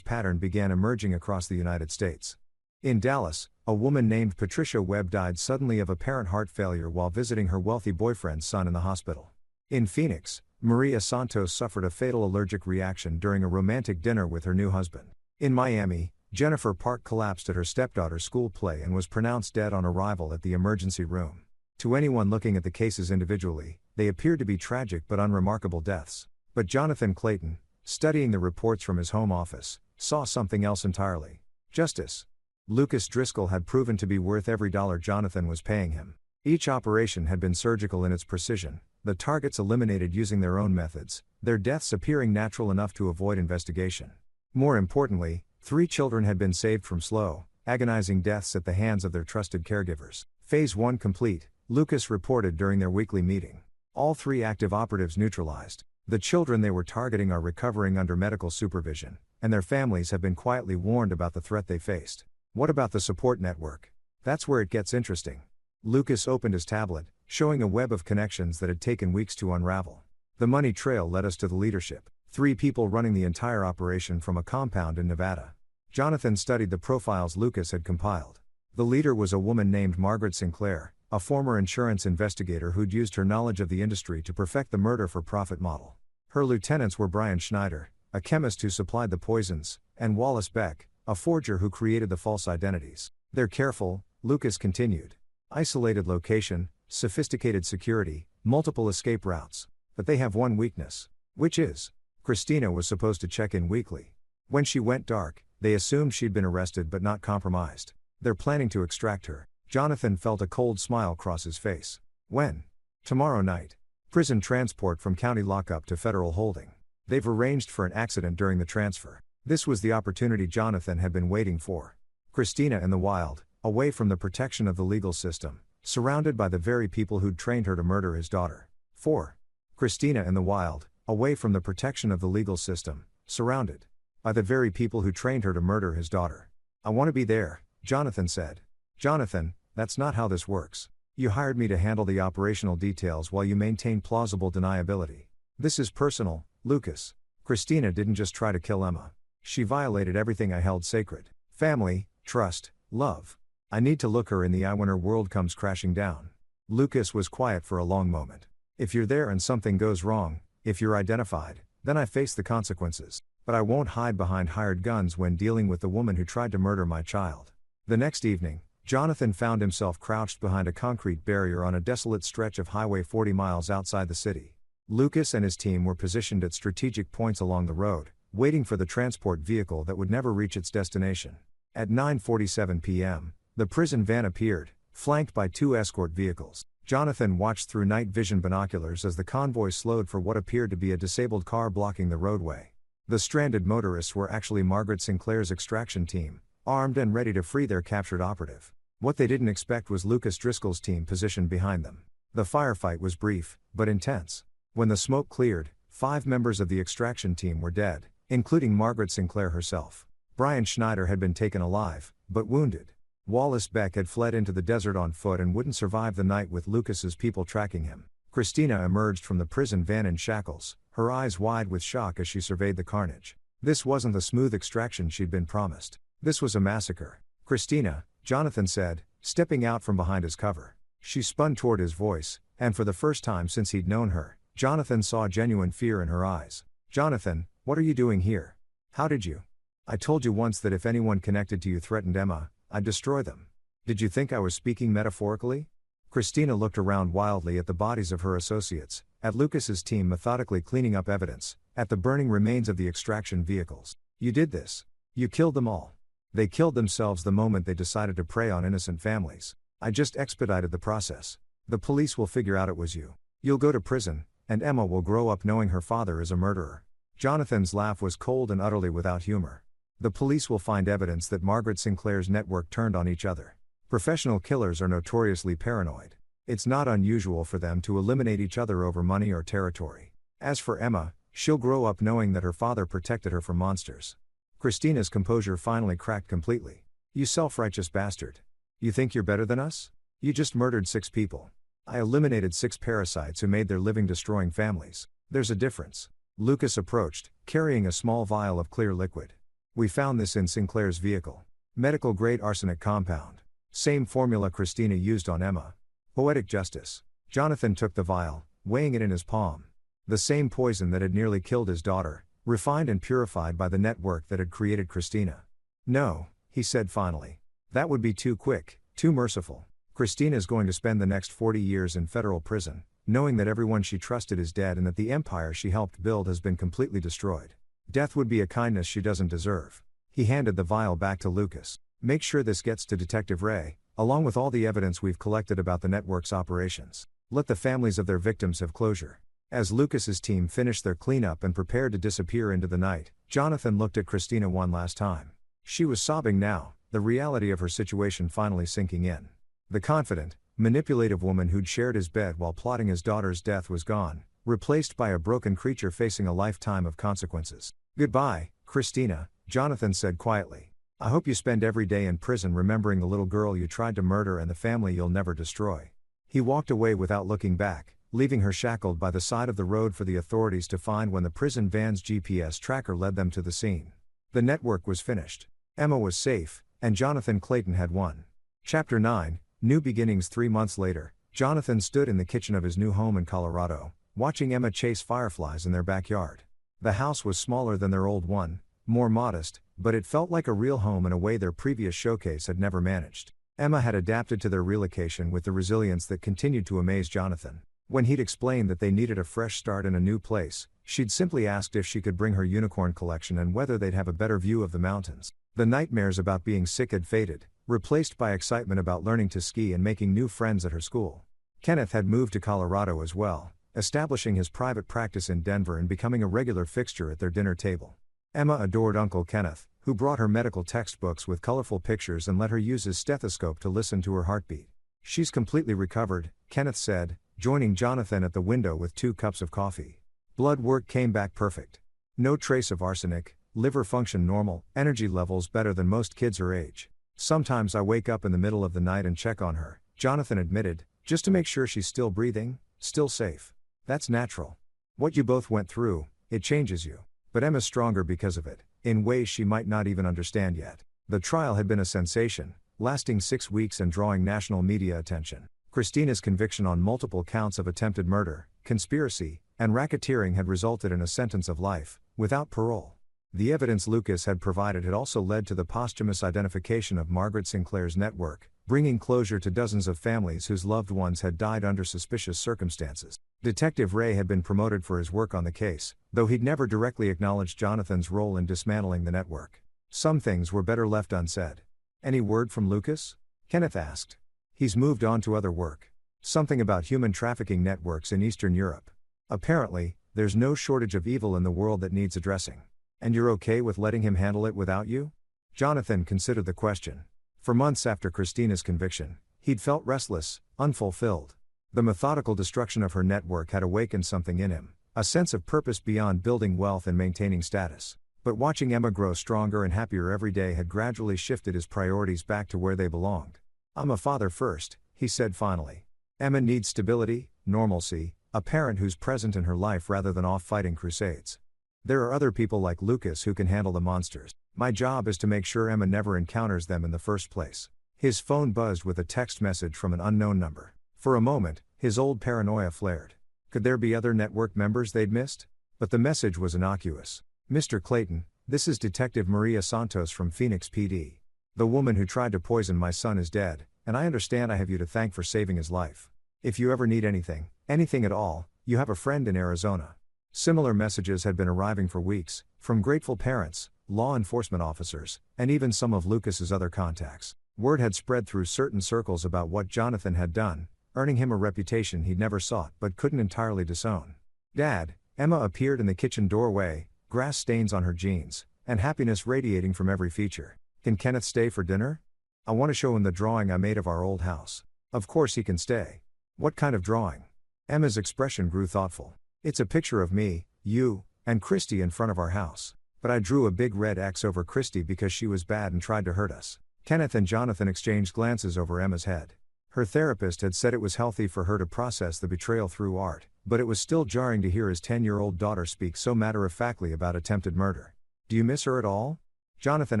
pattern began emerging across the United States. In Dallas, a woman named Patricia Webb died suddenly of apparent heart failure while visiting her wealthy boyfriend's son in the hospital. In Phoenix, Maria Santos suffered a fatal allergic reaction during a romantic dinner with her new husband. In Miami, Jennifer Park collapsed at her stepdaughter's school play and was pronounced dead on arrival at the emergency room. To anyone looking at the cases individually, they appeared to be tragic but unremarkable deaths. But Jonathan Clayton, studying the reports from his home office, saw something else entirely. Justice. Lucas Driscoll had proven to be worth every dollar Jonathan was paying him. Each operation had been surgical in its precision, the targets eliminated using their own methods, their deaths appearing natural enough to avoid investigation. More importantly, 3 children had been saved from slow, agonizing deaths at the hands of their trusted caregivers. Phase 1 complete, Lucas reported during their weekly meeting. All 3 active operatives neutralized. The children they were targeting are recovering under medical supervision, and their families have been quietly warned about the threat they faced. What about the support network? That's where it gets interesting. Lucas opened his tablet, showing a web of connections that had taken weeks to unravel. The money trail led us to the leadership. 3 people running the entire operation from a compound in Nevada. Jonathan studied the profiles Lucas had compiled. The leader was a woman named Margaret Sinclair, a former insurance investigator who'd used her knowledge of the industry to perfect the murder-for-profit model. Her lieutenants were Brian Schneider, a chemist who supplied the poisons, and Wallace Beck, a forger who created the false identities. They're careful, Lucas continued. Isolated location, sophisticated security, multiple escape routes. But they have one weakness. Which is? Christina was supposed to check in weekly. When she went dark, they assumed she'd been arrested but not compromised. They're planning to extract her. Jonathan felt a cold smile cross his face. When? Tomorrow night. Prison transport from county lockup to federal holding. They've arranged for an accident during the transfer. This was the opportunity Jonathan had been waiting for. Christina in the wild, away from the protection of the legal system, surrounded by the very people who'd trained her to murder his daughter. 4. Christina in the wild, away from the protection of the legal system, surrounded by the very people who trained her to murder his daughter. I want to be there, Jonathan said. Jonathan, that's not how this works. You hired me to handle the operational details while you maintain plausible deniability. This is personal, Lucas. Christina didn't just try to kill Emma. She violated everything I held sacred. Family, trust, love. I need to look her in the eye when her world comes crashing down. Lucas was quiet for a long moment. If you're there and something goes wrong, if you're identified, then I face the consequences. But I won't hide behind hired guns when dealing with the woman who tried to murder my child. The next evening, Jonathan found himself crouched behind a concrete barrier on a desolate stretch of highway 40 miles outside the city. Lucas and his team were positioned at strategic points along the road, waiting for the transport vehicle that would never reach its destination. At 9:47 p.m., the prison van appeared, flanked by 2 escort vehicles. Jonathan watched through night vision binoculars as the convoy slowed for what appeared to be a disabled car blocking the roadway. The stranded motorists were actually Margaret Sinclair's extraction team, armed and ready to free their captured operative. What they didn't expect was Lucas Driscoll's team positioned behind them. The firefight was brief, but intense. When the smoke cleared, 5 members of the extraction team were dead, including Margaret Sinclair herself. Brian Schneider had been taken alive, but wounded. Wallace Beck had fled into the desert on foot and wouldn't survive the night with Lucas's people tracking him. Christina emerged from the prison van in shackles, her eyes wide with shock as she surveyed the carnage. This wasn't the smooth extraction she'd been promised. This was a massacre. Christina, Jonathan said, stepping out from behind his cover. She spun toward his voice, and for the first time since he'd known her, Jonathan saw genuine fear in her eyes. Jonathan, what are you doing here? How did you? I told you once that if anyone connected to you threatened Emma, I'd destroy them. Did you think I was speaking metaphorically? Christina looked around wildly at the bodies of her associates, at Lucas's team methodically cleaning up evidence, at the burning remains of the extraction vehicles. You did this. You killed them all. They killed themselves the moment they decided to prey on innocent families. I just expedited the process. The police will figure out it was you. You'll go to prison, and Emma will grow up knowing her father is a murderer. Jonathan's laugh was cold and utterly without humor. The police will find evidence that Margaret Sinclair's network turned on each other. Professional killers are notoriously paranoid. It's not unusual for them to eliminate each other over money or territory. As for Emma, she'll grow up knowing that her father protected her from monsters. Christina's composure finally cracked completely. You self-righteous bastard. You think you're better than us? You just murdered 6 people. I eliminated 6 parasites who made their living destroying families. There's a difference. Lucas approached, carrying a small vial of clear liquid. We found this in Sinclair's vehicle. Medical-grade arsenic compound. Same formula Christina used on Emma. Poetic justice. Jonathan took the vial, weighing it in his palm. The same poison that had nearly killed his daughter, refined and purified by the network that had created Christina. No, he said finally. That would be too quick, too merciful. Christina's going to spend the next 40 years in federal prison, knowing that everyone she trusted is dead and that the empire she helped build has been completely destroyed. Death would be a kindness she doesn't deserve. He handed the vial back to Lucas. Make sure this gets to Detective Ray, along with all the evidence we've collected about the network's operations. Let the families of their victims have closure. As Lucas's team finished their cleanup and prepared to disappear into the night, Jonathan looked at Christina one last time. She was sobbing now, the reality of her situation finally sinking in. The confident, manipulative woman who'd shared his bed while plotting his daughter's death was gone, replaced by a broken creature facing a lifetime of consequences. Goodbye, Christina, Jonathan said quietly. I hope you spend every day in prison remembering the little girl you tried to murder and the family you'll never destroy. He walked away without looking back, leaving her shackled by the side of the road for the authorities to find when the prison van's GPS tracker led them to the scene. The network was finished. Emma was safe, and Jonathan Clayton had won. Chapter 9, New Beginnings. 3 months later, Jonathan stood in the kitchen of his new home in Colorado, watching Emma chase fireflies in their backyard. The house was smaller than their old one, more modest, but it felt like a real home in a way their previous showcase had never managed. Emma had adapted to their relocation with the resilience that continued to amaze Jonathan. When he'd explained that they needed a fresh start in a new place, she'd simply asked if she could bring her unicorn collection and whether they'd have a better view of the mountains. The nightmares about being sick had faded, replaced by excitement about learning to ski and making new friends at her school. Kenneth had moved to Colorado as well, establishing his private practice in Denver and becoming a regular fixture at their dinner table. Emma adored Uncle Kenneth, who brought her medical textbooks with colorful pictures and let her use his stethoscope to listen to her heartbeat. She's completely recovered, Kenneth said, joining Jonathan at the window with 2 cups of coffee. Blood work came back perfect. No trace of arsenic, liver function normal, energy levels better than most kids her age. Sometimes I wake up in the middle of the night and check on her, Jonathan admitted, Just to make sure she's still breathing, still safe. That's natural. What you both went through, it changes you. But Emma's stronger because of it, in ways she might not even understand yet. The trial had been a sensation, lasting 6 weeks and drawing national media attention. Christina's conviction on multiple counts of attempted murder, conspiracy, and racketeering had resulted in a sentence of life, without parole. The evidence Lucas had provided had also led to the posthumous identification of Margaret Sinclair's network, bringing closure to dozens of families whose loved ones had died under suspicious circumstances. Detective Ray had been promoted for his work on the case, though he'd never directly acknowledged Jonathan's role in dismantling the network. Some things were better left unsaid. Any word from Lucas? Kenneth asked. He's moved on to other work. Something about human trafficking networks in Eastern Europe. Apparently, there's no shortage of evil in the world that needs addressing. And you're okay with letting him handle it without you? Jonathan considered the question. For months after Christina's conviction, he'd felt restless, unfulfilled. The methodical destruction of her network had awakened something in him, a sense of purpose beyond building wealth and maintaining status. But watching Emma grow stronger and happier every day had gradually shifted his priorities back to where they belonged. I'm a father first, he said finally. Emma needs stability, normalcy, a parent who's present in her life rather than off fighting crusades. There are other people like Lucas who can handle the monsters. My job is to make sure Emma never encounters them in the first place. His phone buzzed with a text message from an unknown number. For a moment, his old paranoia flared. Could there be other network members they'd missed? But the message was innocuous. Mr. Clayton, this is Detective Maria Santos from Phoenix PD. The woman who tried to poison my son is dead, and I understand I have you to thank for saving his life. If you ever need anything at all, you have a friend in Arizona. Similar messages had been arriving for weeks, from grateful parents, law enforcement officers, and even some of Lucas's other contacts. Word had spread through certain circles about what Jonathan had done, earning him a reputation he'd never sought but couldn't entirely disown. Dad, Emma appeared in the kitchen doorway, grass stains on her jeans, and happiness radiating from every feature. Can Kenneth stay for dinner? I want to show him the drawing I made of our old house. Of course he can stay. What kind of drawing? Emma's expression grew thoughtful. It's a picture of me, you, and Christy in front of our house. But I drew a big red X over Christy because she was bad and tried to hurt us. Kenneth and Jonathan exchanged glances over Emma's head. Her therapist had said it was healthy for her to process the betrayal through art, but it was still jarring to hear his 10-year-old daughter speak so matter-of-factly about attempted murder. Do you miss her at all? Jonathan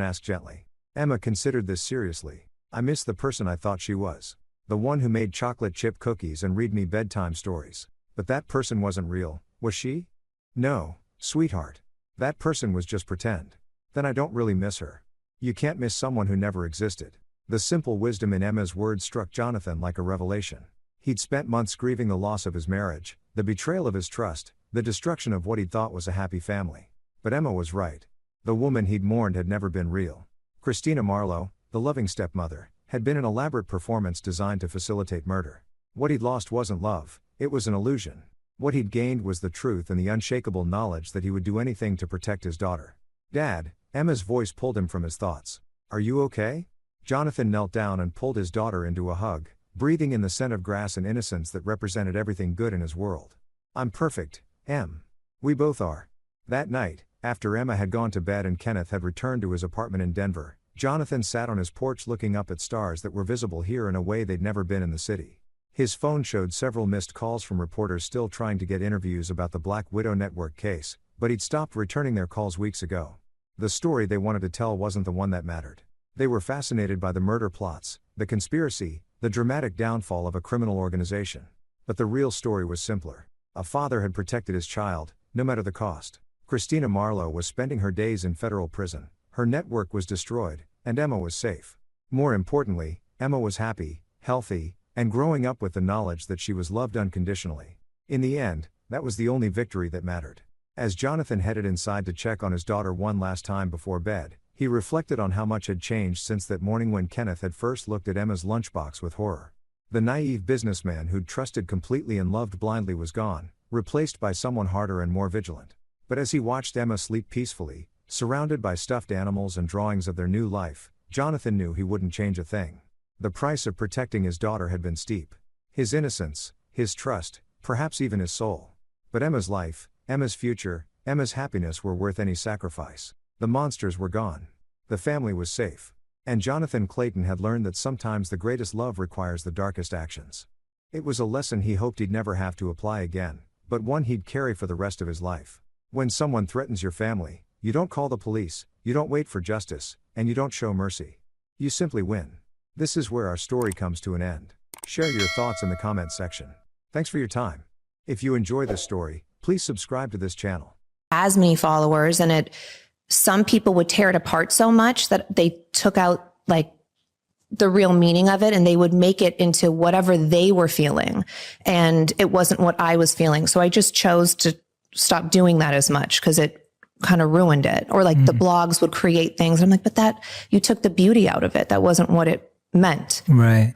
asked gently. Emma considered this seriously. I miss the person I thought she was. The one who made chocolate chip cookies and read me bedtime stories. But that person wasn't real, was she? No, sweetheart. That person was just pretend. Then I don't really miss her. You can't miss someone who never existed. The simple wisdom in Emma's words struck Jonathan like a revelation. He'd spent months grieving the loss of his marriage, the betrayal of his trust, the destruction of what he'd thought was a happy family. But Emma was right. The woman he'd mourned had never been real. Christina Marlowe, the loving stepmother, had been an elaborate performance designed to facilitate murder. What he'd lost wasn't love, it was an illusion. What he'd gained was the truth and the unshakable knowledge that he would do anything to protect his daughter. Dad, Emma's voice pulled him from his thoughts. Are you okay? Jonathan knelt down and pulled his daughter into a hug, breathing in the scent of grass and innocence that represented everything good in his world. I'm perfect, Em. We both are. That night, after Emma had gone to bed and Kenneth had returned to his apartment in Denver, Jonathan sat on his porch looking up at stars that were visible here in a way they'd never been in the city. His phone showed several missed calls from reporters still trying to get interviews about the Black Widow Network case, but he'd stopped returning their calls weeks ago. The story they wanted to tell wasn't the one that mattered. They were fascinated by the murder plots, the conspiracy, the dramatic downfall of a criminal organization. But the real story was simpler. A father had protected his child, no matter the cost. Christina Marlowe was spending her days in federal prison, her network was destroyed, and Emma was safe. More importantly, Emma was happy, healthy, and growing up with the knowledge that she was loved unconditionally. In the end, that was the only victory that mattered. As Jonathan headed inside to check on his daughter one last time before bed, he reflected on how much had changed since that morning when Kenneth had first looked at Emma's lunchbox with horror. The naive businessman who'd trusted completely and loved blindly was gone, replaced by someone harder and more vigilant. But as he watched Emma sleep peacefully, surrounded by stuffed animals and drawings of their new life, Jonathan knew he wouldn't change a thing. The price of protecting his daughter had been steep. His innocence, his trust, perhaps even his soul. But Emma's life, Emma's future, Emma's happiness were worth any sacrifice. The monsters were gone. The family was safe. And Jonathan Clayton had learned that sometimes the greatest love requires the darkest actions. It was a lesson he hoped he'd never have to apply again, but one he'd carry for the rest of his life. When someone threatens your family, you don't call the police, you don't wait for justice, and you don't show mercy. You simply win. This is where our story comes to an end. Share your thoughts in the comments section. Thanks for your time. If you enjoy this story, please subscribe to this channel. As many followers, and some people would tear it apart so much that they took out like the real meaning of it and they would make it into whatever they were feeling. And it wasn't what I was feeling. So I just chose to stop doing that as much because it kind of ruined it. Or like the blogs would create things. I'm like, but you took the beauty out of it. That wasn't what it meant. Right.